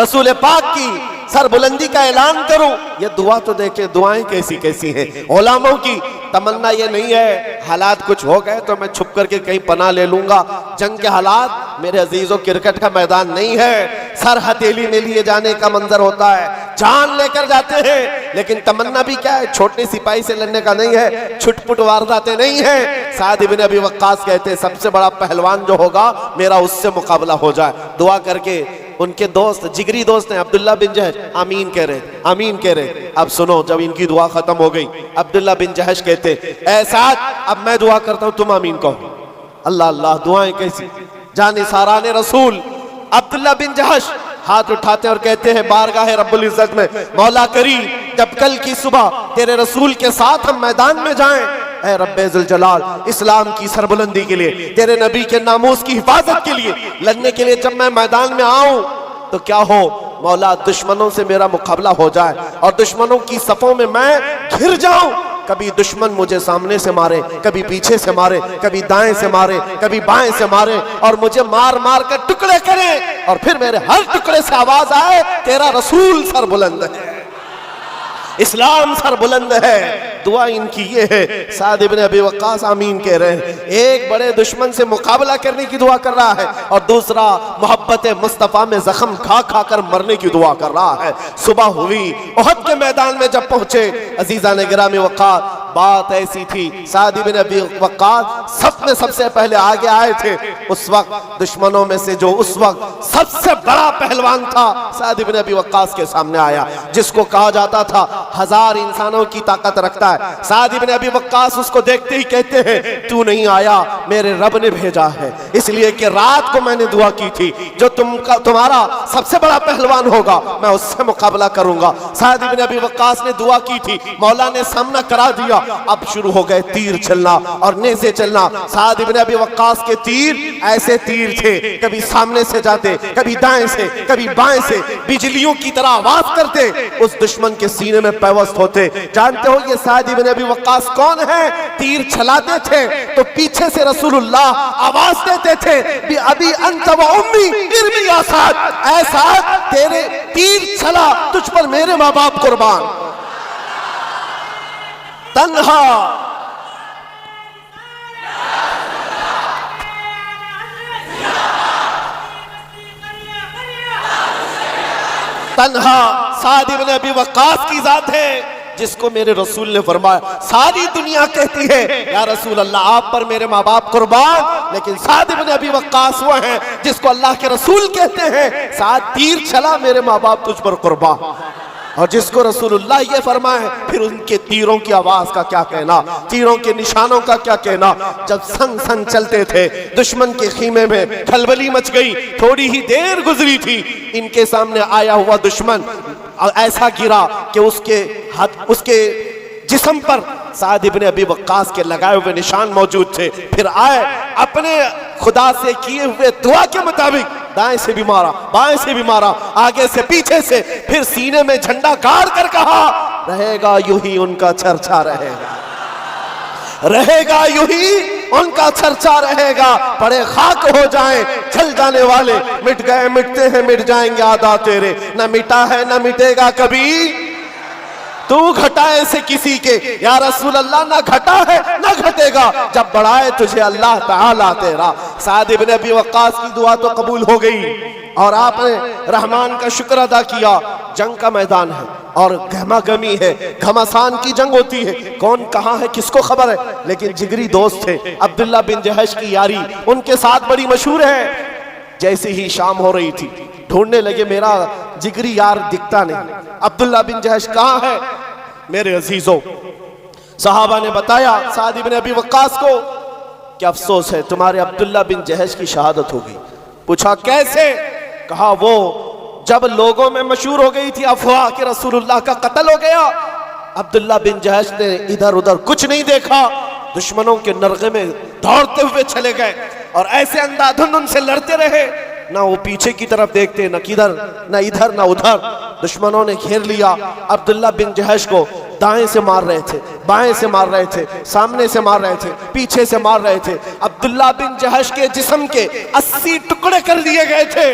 رسول پاک کی سر بلندی کا اعلان کروں۔ یہ دعا تو دیکھیں دعائیں کیسی کیسی ہیں علماء کی۔ تمنا یہ نہیں ہے حالات کچھ ہو گئے تو میں چھپ کر کے کہیں پناہ لے لوں گا، جنگ کے حالات میرے عزیزوں کرکٹ کا میدان نہیں ہے، سر ہتھیلی میں لیے جانے کا منظر ہوتا ہے، جان لے کر جاتے ہیں، لیکن تمنا بھی کیا ہے چھوٹے سپاہی سے لڑنے کا نہیں ہے، چھٹ پٹ وارداتیں نہیں ہیں۔ سعد بن ابی وقاص کہتے ہیں سب سے بڑا پہلوان جو ہوگا میرا اس سے مقابلہ ہو جائے۔ دعا کر کے ان کے دوست جگری دوست ہیں عبداللہ بن جہش آمین کہہ رہے، آمین کہہ رہے۔ اب سنو جب ان کی دعا ختم ہو گئی عبداللہ بن جہش کہتے اے سعد اب میں دعا کرتا ہوں تم آمین کہو۔ اللہ اللہ دعائیں کیسی، جانثاران رسول۔ عبداللہ بن جہش ہاتھ اٹھاتے اور کہتے ہیں بارگاہ رب العزت میں مولا کریم جب کل کی صبح تیرے رسول کے ساتھ ہم میدان میں جائیں، اے رب ذوالجلال اسلام کی سربلندی کے لیے، تیرے نبی کے ناموس کی حفاظت کے لیے لڑنے کے لیے جب میں میدان میں آؤں تو کیا ہو مولا دشمنوں سے میرا مقابلہ ہو جائے اور دشمنوں کی صفوں میں میں گھر جاؤں، کبھی دشمن مجھے سامنے سے مارے، کبھی پیچھے سے مارے، کبھی دائیں سے مارے، کبھی بائیں سے مارے، اور مجھے مار مار کر ٹکڑے کرے، اور پھر میرے ہر ٹکڑے سے آواز آئے تیرا رسول سر بلند ہے، اسلام سر بلند ہے۔ دعا ان کی یہ ہے۔ سعد بن ابی وقاص آمین کہہ رہے ہیں، ایک بڑے دشمن سے مقابلہ کرنے کی دعا کر رہا ہے اور دوسرا محبت مصطفیٰ میں زخم کھا کھا کر مرنے کی دعا کر رہا ہے۔ صبح ہوئی، احد کے میدان میں جب پہنچے عزیزان گرامی وقار، بات ایسی تھی سعد بن ابی وقاص صف میں سب سے پہلے آگے آئے تھے۔ اس وقت دشمنوں میں سے جو اس وقت سب سے بڑا پہلوان تھا سعد بن ابی وقاص کے سامنے آیا، جس کو کہا جاتا تھا 1000 انسانوں کی طاقت رکھتا ہے۔ سعد ابن ابی وقاص اس کو دیکھتے ہی کہتے ہیں تو نہیں آیا، میرے رب نے بھیجا ہے، اس لیے کہ رات کو میں نے دعا کی تھی جو تمہارا سب سے بڑا پہلوان ہوگا میں اس سے مقابلہ کروں گا۔ سعد ابن ابی وقاص نے دعا کی تھی، مولا نے سامنا کرا دیا، اب شروع ہو گئے تیر چلنا اور نیزے چلنا۔ سعد ابن ابی وقاص کے تیر ایسے تیر تھے، کبھی سامنے سے جاتے، کبھی دائیں سے، کبھی بائیں سے، بجلیوں کی طرح آواز کرتے، اس دشمن کے سینے میں پیوست ہوتے۔ جانتے ہو یہ سعد ابن ابی وقاص کون ہے؟ تیر چلاتے تھے تو پیچھے سے رسول اللہ آواز دیتے تھے ابھی انت و امی ارمی یا سعد، اے سعد تیرے تیر چلا، تجھ پر میرے ماں باپ قربان۔ تنہا تنہا سعد ابن ابی وقاص کی ذات ہے جس کو میرے رسول نے فرمایا، ساری دنیا کہتی ہے یا رسول اللہ آپ پر میرے ماں باپ قربان، لیکن سعد ابن ابی وقاص وہ ہیں جس کو اللہ کے رسول کہتے ہیں سعد تیر چلا میرے ماں باپ تجھ پر قربان۔ اور جس کو رسول اللہ یہ فرمائے پھر ان کے تیروں کی آواز کا کیا کہنا، تیروں کے نشانوں کا کیا کہنا۔ جب سن سن چلتے تھے دشمن کے خیمے میں کھلبلی مچ گئی، تھوڑی ہی دیر گزری تھی، ان کے سامنے آیا ہوا دشمن ایسا گرا کہ اس کے جسم پر سعد ابن ابی وقاص کے لگائے ہوئے نشان موجود تھے۔ پھر آئے اپنے خدا سے کیے ہوئے دعا کے مطابق دائیں سے بھی مارا، بائیں سے بھی مارا، آگے سے پیچھے سے، پھر سینے میں جھنڈا گاڑ کر کہا رہے گا یوں ہی ان کا چرچا رہے گا، رہے گا یوں ہی ان کا چرچا رہے گا، پڑے خاک ہو جائیں چل جانے والے، مٹ گئے مٹتے ہیں مٹ جائیں گے عادا تیرے، نہ مٹا ہے نہ مٹے گا کبھی تو گھٹائے سے کسی کے، یا رسول اللہ نہ گھٹا ہے نہ گھٹے گا جب بڑھائے تجھے اللہ تعالیٰ تیرا۔ سعد ابن ابی وقاص کی دعا تو قبول ہو گئی اور آپ نے رحمان کا شکر ادا کیا۔ جنگ کا میدان ہے اور گہما گمی ہے، گھمسان کی جنگ ہوتی ہے، کون کہاں ہے کس کو خبر ہے، لیکن جگری دوست تھے عبداللہ بن جہش کی یاری ان کے ساتھ بڑی مشہور ہے۔ جیسے ہی شام ہو رہی تھی ڈھونڈنے لگے میرا جگری یار دکھتا نہیں، عبداللہ بن جہش کہاں ہے؟ میرے عزیزوں صحابہ نے بتایا سعد ابن ابی وقاص کو کہ افسوس ہے تمہارے عبداللہ بن جہش کی شہادت ہو گئی۔ پوچھا کیسے؟ کہا وہ جب لوگوں میں مشہور ہو گئی تھی افواہ کہ رسول اللہ کا قتل ہو گیا، عبداللہ بن جہش نے ادھر ادھر کچھ نہیں دیکھا، دشمنوں کے نرغے میں دوڑتے ہوئے چلے گئے اور ایسے اندھا دھند ان سے لڑتے رہے، نہ وہ پیچھے کی طرف دیکھتے، نہ کدھر، نہ ادھر نہ ادھر۔ دشمنوں نے گھیر لیا عبداللہ بن جہش کو، دائیں سے مار رہے تھے، بائیں سے مار رہے تھے، سامنے سے مار رہے تھے، پیچھے سے مار رہے تھے۔ عبداللہ بن جہش کے جسم کے 80 ٹکڑے کر دیے گئے تھے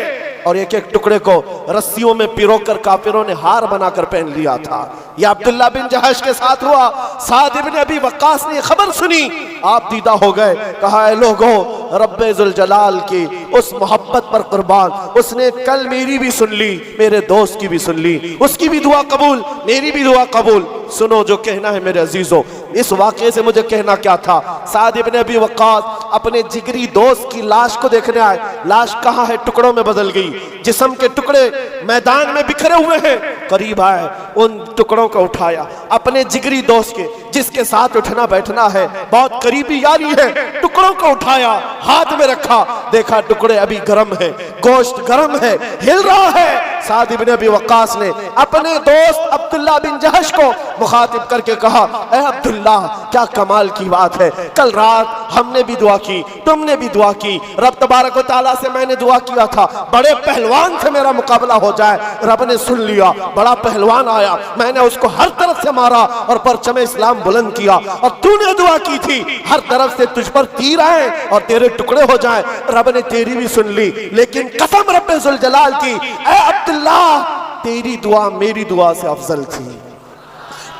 اور ایک ایک ٹکڑے کو رسیوں میں پیرو کر کافروں نے ہار بنا کر پہن لیا تھا۔ یہ عبداللہ بن جہش کے ساتھ ہوا۔ سعد ابن ابی وقاص نے خبر سنی، آپ دیدہ ہو گئے، کہا اے لوگوں رب ذوالجلال کی اس محبت پر قربان، اس نے کل میری بھی سن لی، میرے دوست کی بھی سن لی، اس کی بھی دعا قبول، میری بھی دعا قبول۔ سنو جو کہنا ہے میرے عزیزوں، اس واقعے سے مجھے کہنا کیا تھا۔ سعد ابن ابی وقاص اپنے جگری دوست کی لاش کو دیکھنے آئے، لاش کہاں ہے؟ ٹکڑوں میں بدل گئی، جسم کے ٹکڑے میدان میں بکھرے ہوئے ہیں۔ قریب آئے، ان ٹکڑوں کو اٹھایا، اپنے جگری دوست کے جس کے ساتھ اٹھنا بیٹھنا ہے، بہت قریبی یاری ہے، ٹکڑوں کو اٹھایا، ہاتھ میں رکھا، دیکھا ٹکڑے ابھی گرم ہے، گوشت گرم ہے، ہل رہا ہے۔ سعد ابن ابی وقاص نے اپنے دوست عبداللہ بن جہش کو مخاطب کر کے کہا اے عبداللہ کیا کمال کی بات ہے، کل رات ہم نے بھی دعا کی، تم نے بھی دعا کی، رب تبارک و تعالیٰ سے میں نے دعا کیا تھا بڑے پہلوان سے میرا مقابلہ ہو جائے، رب نے سن لیا، بڑا پہلوان آیا، میں نے اس کو ہر طرف سے مارا اور پرچم اسلام بلند کیا، اور تو نے دعا کی تھی ہر طرف سے تجھ پر تیر آئے اور تیرے ٹکڑے ہو جائیں، رب نے تیری بھی سن لی، لیکن قسم رب ذوالجلال کی اے عبداللہ تیری دعا میری دعا سے افضل تھی،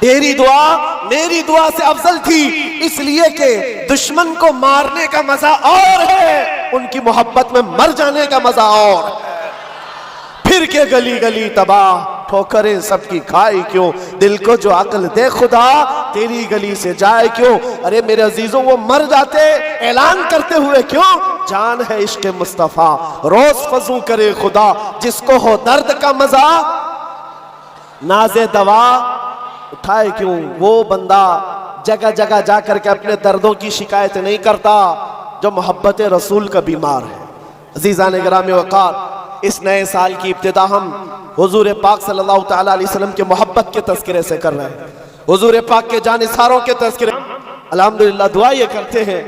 تیری دعا میری دعا سے افضل تھی، اس لیے کہ دشمن کو مارنے کا مزہ اور ہے، ان کی محبت میں مر جانے کا مزہ اور ہے۔ پھر کے گلی گلی تباہ ٹھوکریں سب کی کھائی کیوں، دل کو جو عقل دے خدا تیری گلی سے جائے کیوں۔ ارے میرے عزیزوں وہ مر جاتے اعلان کرتے ہوئے کیوں، جان ہے عشق مصطفیٰ روز فضو کرے خدا، جس کو ہو درد کا مزہ ناز دوا اٹھائے کیوں؟ وہ بندہ جگہ جگہ جا کر کے اپنے دردوں کی شکایت نہیں کرتا جو محبت رسول کا بیمار ہے۔ عزیزان گرامی وقار، اس نئے سال کی ابتدا ہم حضور پاک صلی اللہ تعالیٰ علیہ وسلم کے محبت کے تذکرے سے کر رہے ہیں، حضور پاک کے جانثاروں کے تذکرے۔ الحمدللہ دعا یہ کرتے ہیں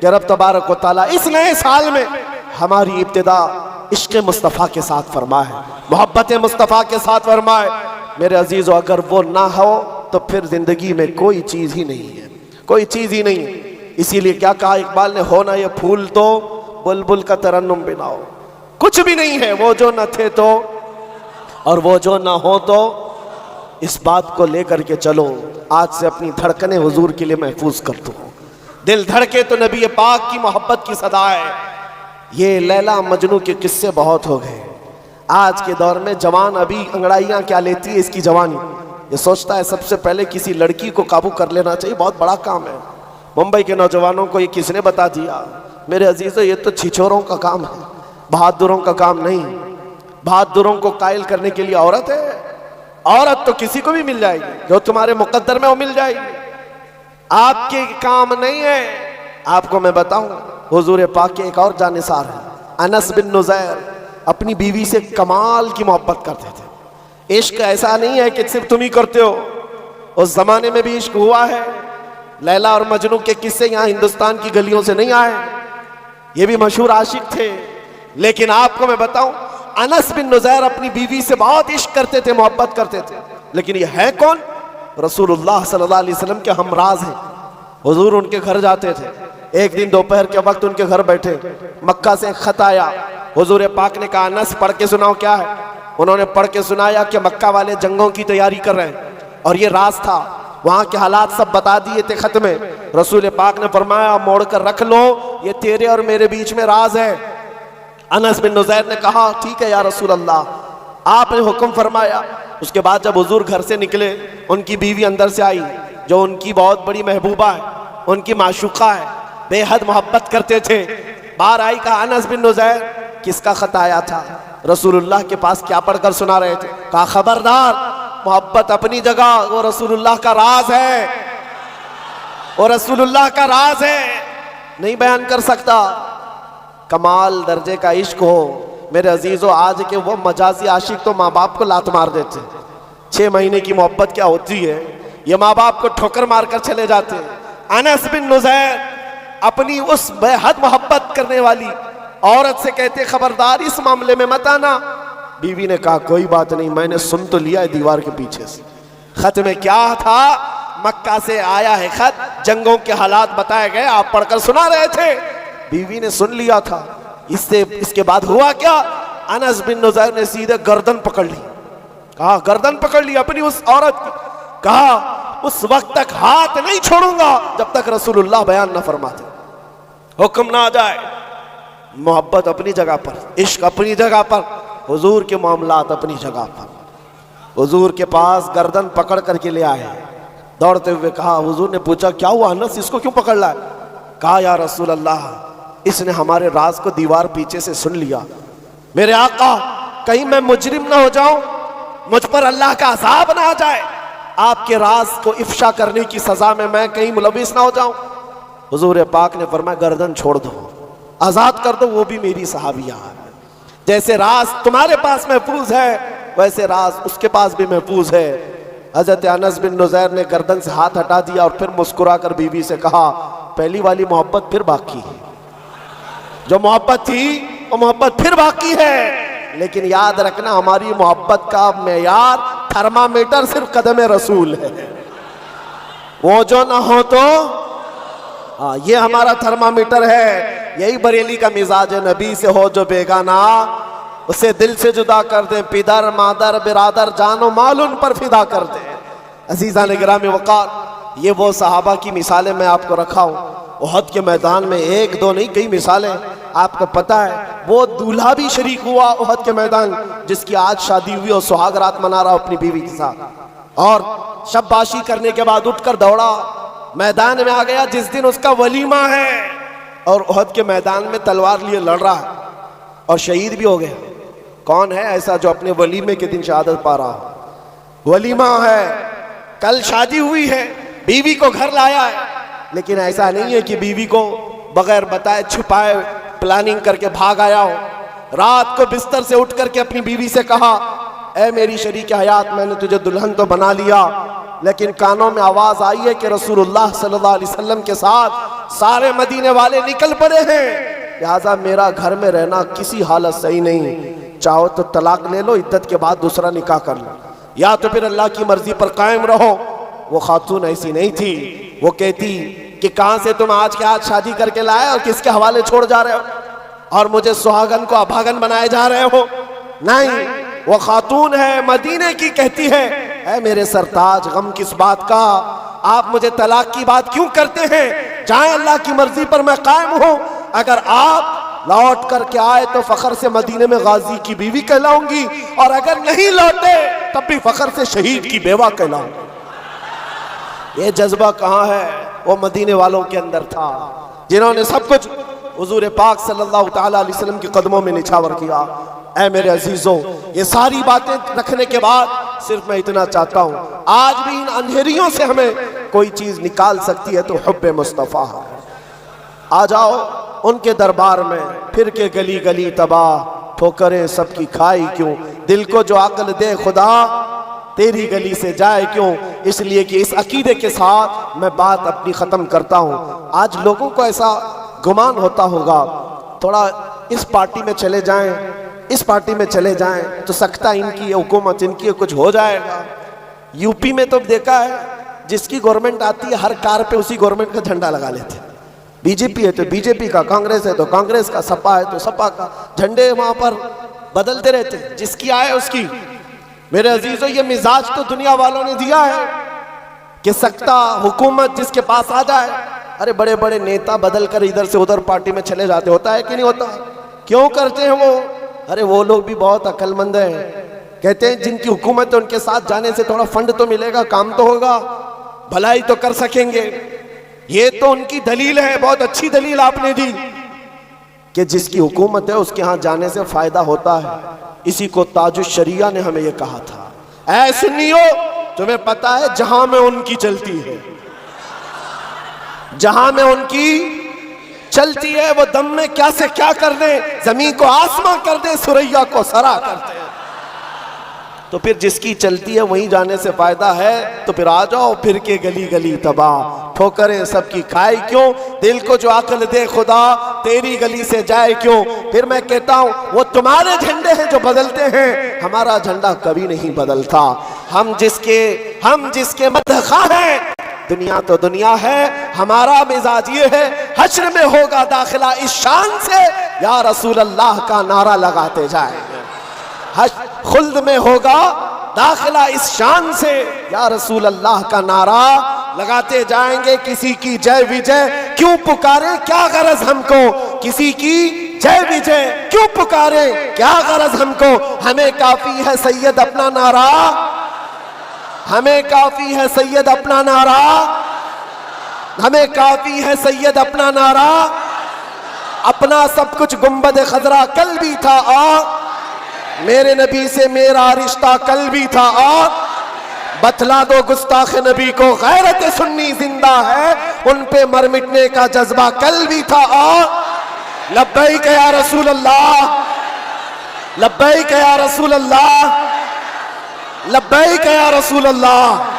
کہ رب تبارک و تعالیٰ اس نئے سال میں ہماری ابتدا عشق مصطفیٰ کے ساتھ فرمائے، محبت مصطفیٰ کے ساتھ فرمائے۔ میرے عزیزو، اگر وہ نہ ہو تو پھر زندگی میں کوئی چیز ہی نہیں ہے، کوئی چیز ہی نہیں ہے۔ اسی لیے کیا کہا اقبال نے، ہونا یہ پھول تو بلبل کا ترنم بھی نہ ہو، کچھ بھی نہیں ہے وہ جو نہ تھے تو اور وہ جو نہ ہو تو۔ اس بات کو لے کر کے چلو، آج سے اپنی دھڑکنیں حضور کے لیے محفوظ کر دو، دل دھڑکے تو نبی پاک کی محبت کی صدا ہے۔ یہ لیلا مجنو کے قصے بہت ہو گئے، آج کے دور میں جوان ابھی انگڑائیاں کیا لیتی ہے اس کی جوانی، یہ سوچتا ہے سب سے پہلے کسی لڑکی کو قابو کر لینا چاہیے، بہت بڑا کام ہے۔ ممبئی کے نوجوانوں کو یہ کس نے بتا دیا؟ میرے عزیزو، یہ تو چھچوروں کا کام ہے، بہادروں کا کام نہیں۔ بہادروں کو قائل کرنے کے لیے عورت ہے، عورت تو کسی کو بھی مل جائے گی، جو تمہارے مقدر میں وہ مل جائے گی، آپ کے کام نہیں ہے۔ آپ کو میں بتاؤں، حضور پاک کے ایک اور جانثار ہیں، انس بن نزیر، اپنی بیوی سے کمال کی محبت کرتے تھے۔ عشق ایسا نہیں ہے کہ صرف تم ہی کرتے ہو، اس زمانے میں بھی عشق ہوا ہے۔ لیلا اور مجنو کے قصے یہاں ہندوستان کی گلیوں سے نہیں آئے، یہ بھی مشہور عاشق تھے۔ لیکن آپ کو میں بتاؤں، انس بن نزیر اپنی بیوی سے بہت عشق کرتے تھے، محبت کرتے تھے، لیکن یہ ہے کون؟ رسول اللہ صلی اللہ علیہ وسلم کے ہمراز ہیں۔ حضور ان کے گھر جاتے تھے، ایک دن دوپہر کے وقت ان کے گھر بیٹھے، مکہ سے خط آیا، حضور پاک نے کہا انس پڑھ کے سناؤ کیا ہے۔ انہوں نے پڑھ کے سنایا کہ مکہ والے جنگوں کی تیاری کر رہے ہیں، اور یہ راز تھا، وہاں کے حالات سب بتا دیے تھے خط میں۔ رسول پاک نے فرمایا موڑ کر رکھ لو، یہ تیرے اور میرے بیچ میں راز ہے۔ انس بن نزیر نے کہا ٹھیک ہے یا رسول اللہ، آپ نے حکم فرمایا۔ اس کے بعد جب حضور گھر سے نکلے، ان کی بیوی اندر سے آئی، جو ان کی بہت بڑی محبوبہ ہے، ان کی معشوقہ ہے، بے حد محبت کرتے تھے۔ باہر آئی، کہا انس بن نزیر کس کا خط آیا تھا؟ رسول اللہ کے پاس کیا پڑھ کر سنا رہے تھے؟ کہا خبردار، محبت اپنی جگہ، وہ رسول اللہ کا راز ہے، وہ رسول اللہ کا راز ہے، نہیں بیان کر سکتا۔ کمال درجے کا عشق ہو میرے عزیزو، آج کے وہ مجازی عاشق تو ماں باپ کو لات مار دیتے، 6 مہینے کی محبت کیا ہوتی ہے، یہ ماں باپ کو ٹھوکر مار کر چلے جاتے۔ انس بن نزیر اپنی اس بے حد محبت کرنے والی عورت سے کہتے خبردار اس معاملے میں مت آنا۔ بیوی نے کہا کوئی بات نہیں، میں نے سن تو لیا ہے دیوار کے پیچھے سے۔ خط میں کیا تھا؟ مکہ سے آیا ہے خط، جنگوں کے حالات بتائے گئے، آپ پڑھ کر سنا رہے تھے، بیوی نے سن لیا تھا۔ اس کے بعد ہوا کیا؟ انس بن نزیر نے سیدھے گردن پکڑ لی، کہا گردن پکڑ لی اپنی اس عورت کی، کہا اس وقت تک ہاتھ نہیں چھوڑوں گا جب تک رسول اللہ بیان نہ فرماتے، حکم نہ آ جائے۔ محبت اپنی جگہ پر، عشق اپنی جگہ پر، حضور کے معاملات اپنی جگہ پر۔ حضور کے پاس گردن پکڑ کر کے لے آئے، دوڑتے ہوئے کہا، حضور نے پوچھا کیا ہوا انس، اس کو کیوں پکڑ لائے؟ کہا یا رسول اللہ، اس نے ہمارے راز کو دیوار پیچھے سے سن لیا، میرے آقا کہیں میں مجرم نہ ہو جاؤں، مجھ پر اللہ کا عذاب نہ آ جائے، آپ کے راز کو افشا کرنے کی سزا میں کہیں ملوث نہ ہو جاؤں۔ حضور پاک نے فرمایا گردن چھوڑ دو، آزاد کر دو، وہ بھی میری صحابیہ ہے، جیسے راز تمہارے پاس محفوظ ہے ویسے راز اس کے پاس بھی محفوظ ہے۔ حضرت انس بن نزیر نے گردن سے ہاتھ ہٹا دیا اور پھر مسکرا کر بیوی سے کہا پہلی والی محبت پھر باقی ہے، جو محبت تھی وہ محبت پھر باقی ہے، لیکن یاد رکھنا ہماری محبت کا معیار تھرمامیٹر صرف قدم رسول ہے، وہ جو نہ ہو تو یہ ہمارا تھرمامیٹر ہے۔ یہی بریلی کا مزاج ہے، نبی سے ہو جو بیگانہ اسے دل سے جدا کر دیں، پدر مادر برادر جان و مال ان پر فدا کر دیں۔ عزیزان گرامی وقار، یہ وہ صحابہ کی مثالیں میں آپ کو رکھا ہوں، احد کے میدان میں ایک دو نہیں کئی مثالیں آپ کو پتہ ہے۔ وہ دولہا بھی شریک ہوا احد کے میدان جس کی آج شادی ہوئی اور سہاگ رات منا رہا اپنی بیوی کے ساتھ، اور شب باشی کرنے کے بعد اٹھ کر دوڑا میدان میں آ گیا جس دن اس کا ولیمہ ہے، اور احد کے میدان میں تلوار لیے لڑ رہا ہے اور شہید بھی ہو گیا۔ کون ہے ایسا جو اپنے ولیمے کے دن شہادت پا رہا ہو؟ ولیمہ ہے، کل شادی ہوئی ہے، بیوی کو گھر لایا ہے، لیکن ایسا نہیں ہے کہ بیوی کو بغیر بتائے چھپائے پلاننگ کر کے بھاگ آیا ہو۔ رات کو بستر سے اٹھ کر کے اپنی بیوی سے کہا، اے میری شریک حیات، میں نے تجھے دلہن تو بنا لیا، لیکن کانوں میں آواز آئی ہے کہ رسول اللہ صلی اللہ علیہ وسلم کے ساتھ سارے مدینے والے نکل پڑے ہیں، لہٰذا میرا گھر میں رہنا کسی حالت صحیح نہیں، چاہو تو طلاق لے لو، عدت کے بعد دوسرا نکاح کر لو، یا تو پھر اللہ کی مرضی پر قائم رہو۔ وہ خاتون ایسی نہیں تھی، وہ کہتی کہ کہاں سے تم آج کے آج شادی کر کے لائے اور کس کے حوالے چھوڑ جا رہے ہو، اور مجھے سہاگن کو ابھاگن بنائے جا رہے ہو۔ نہیں، وہ خاتون ہے مدینے کی، کہتی ہے، اے میرے سرتاج، غم کس بات کا، آپ مجھے طلاق کی بات کیوں کرتے ہیں؟ جائیں، اللہ کی مرضی پر میں قائم ہوں، اگر آپ لوٹ کر کے آئے تو فخر سے مدینے میں غازی کی بیوی کہلاؤں گی، اور اگر نہیں لوٹے تب بھی فخر سے شہید کی بیوہ کہلاؤں گی۔ یہ جذبہ کہاں ہے؟ وہ مدینے والوں کے اندر تھا، جنہوں نے سب کچھ حضور پاک صلی اللہ تعالیٰ علیہ وسلم کے قدموں میں نچھاور کیا۔ اے میرے عزیزوں، یہ ساری باتیں رکھنے کے بعد صرف میں اتنا چاہتا ہوں، آج بھی ان اندھیریوں سے ہمیں کوئی چیز نکال سکتی ہے تو حب مصطفیٰ ہے۔ آ جاؤ ان کے دربار میں، پھر کے گلی گلی تباہ، ٹھوکریں سب کی کھائی کیوں، دل کو جو عقل دے خدا، تیری گلی سے جائے کیوں۔ اس لیے کہ اس عقیدے کے ساتھ میں بات اپنی ختم کرتا ہوں۔ آج لوگوں کو ایسا گمان ہوتا ہوگا، تھوڑا اس پارٹی میں چلے جائیں، اس پارٹی میں چلے جائیں تو سکتا ان کی حکومت، ان کی کچھ ہو جائے گا۔ یو پی میں تو دیکھا ہے، جس کی گورنمنٹ آتی ہے ہر کار پہ اسی گورنمنٹ کا جھنڈا لگا لیتے ہیں، بی جے پی ہے تو بی جے پی کا، کانگریس ہے تو کانگریس کا، سپا ہے تو سپا کا، جھنڈے وہاں پر بدلتے رہتے ہیں، جس کی آئے اس کی۔ میرے عزیزوں، یہ مزاج تو دنیا والوں نے دیا ہے کہ سکتا حکومت جس کے پاس آ جائے۔ ارے بڑے بڑے نیتا بدل کر ادھر سے ادھر پارٹی میں چلے جاتے، ہوتا ہے کہ نہیں ہوتا؟ کیوں کرتے ہیں وہ؟ ارے وہ لوگ بھی بہت عقل مند ہیں، کہتے ہیں جن کی حکومت ہے ان کے ساتھ جانے سے تھوڑا فنڈ تو ملے گا، کام تو ہوگا، بھلائی تو کر سکیں گے۔ یہ تو ان کی دلیل ہے، بہت اچھی دلیل آپ نے دی کہ جس کی حکومت ہے اس کے ہاں جانے سے فائدہ ہوتا ہے۔ اسی کو تاج الشریعہ نے ہمیں یہ کہا تھا، اے سنیو، تمہیں پتا ہے جہاں میں ان کی چلتی ہے، جہاں میں ان کی چلتی ہے وہ دم میں کیا سے کیا کر دیں، زمین کو آسماں کر دیں، سریا کو سرا کر دیں۔ تو پھر جس کی چلتی ہے وہیں جانے سے فائدہ ہے، تو پھر آ جاؤ، پھر کے گلی گلی تباہ، ٹھوکریں سب کی کھائی کیوں، دل کو جو عقل دے خدا، تیری گلی سے جائے کیوں۔ پھر میں کہتا ہوں، وہ تمہارے جھنڈے ہیں جو بدلتے ہیں، ہمارا جھنڈا کبھی نہیں بدلتا۔ ہم جس کے مدخواہ ہیں، دنیا تو دنیا ہے، ہمارا مزاج یہ ہے، حشر میں ہوگا داخلہ اس شان سے، یا رسول اللہ کا نعرہ لگاتے جائیں گے۔ خلد میں ہوگا داخلہ اس شان سے، یا رسول اللہ کا نعرہ لگاتے جائیں گے۔ کسی کی جے وجے کیوں پکارے، کیا غرض ہم کو، کسی کی جے وجے کیوں پکارے، کیا غرض ہم کو، ہمیں کافی ہے سید اپنا نعرہ، ہمیں کافی ہے سید اپنا نعرہ، ہمیں کافی ہے سید اپنا نعرہ، اپنا سب کچھ گنبد خضرا کل بھی تھا، میرے نبی سے میرا رشتہ کل بھی تھا، بتلا دو گستاخ نبی کو غیرت سنی زندہ ہے، ان پہ مر مٹنے کا جذبہ کل بھی تھا۔ لبیک یا رسول اللہ، لبیک یا رسول اللہ، لبیک یا رسول اللہ۔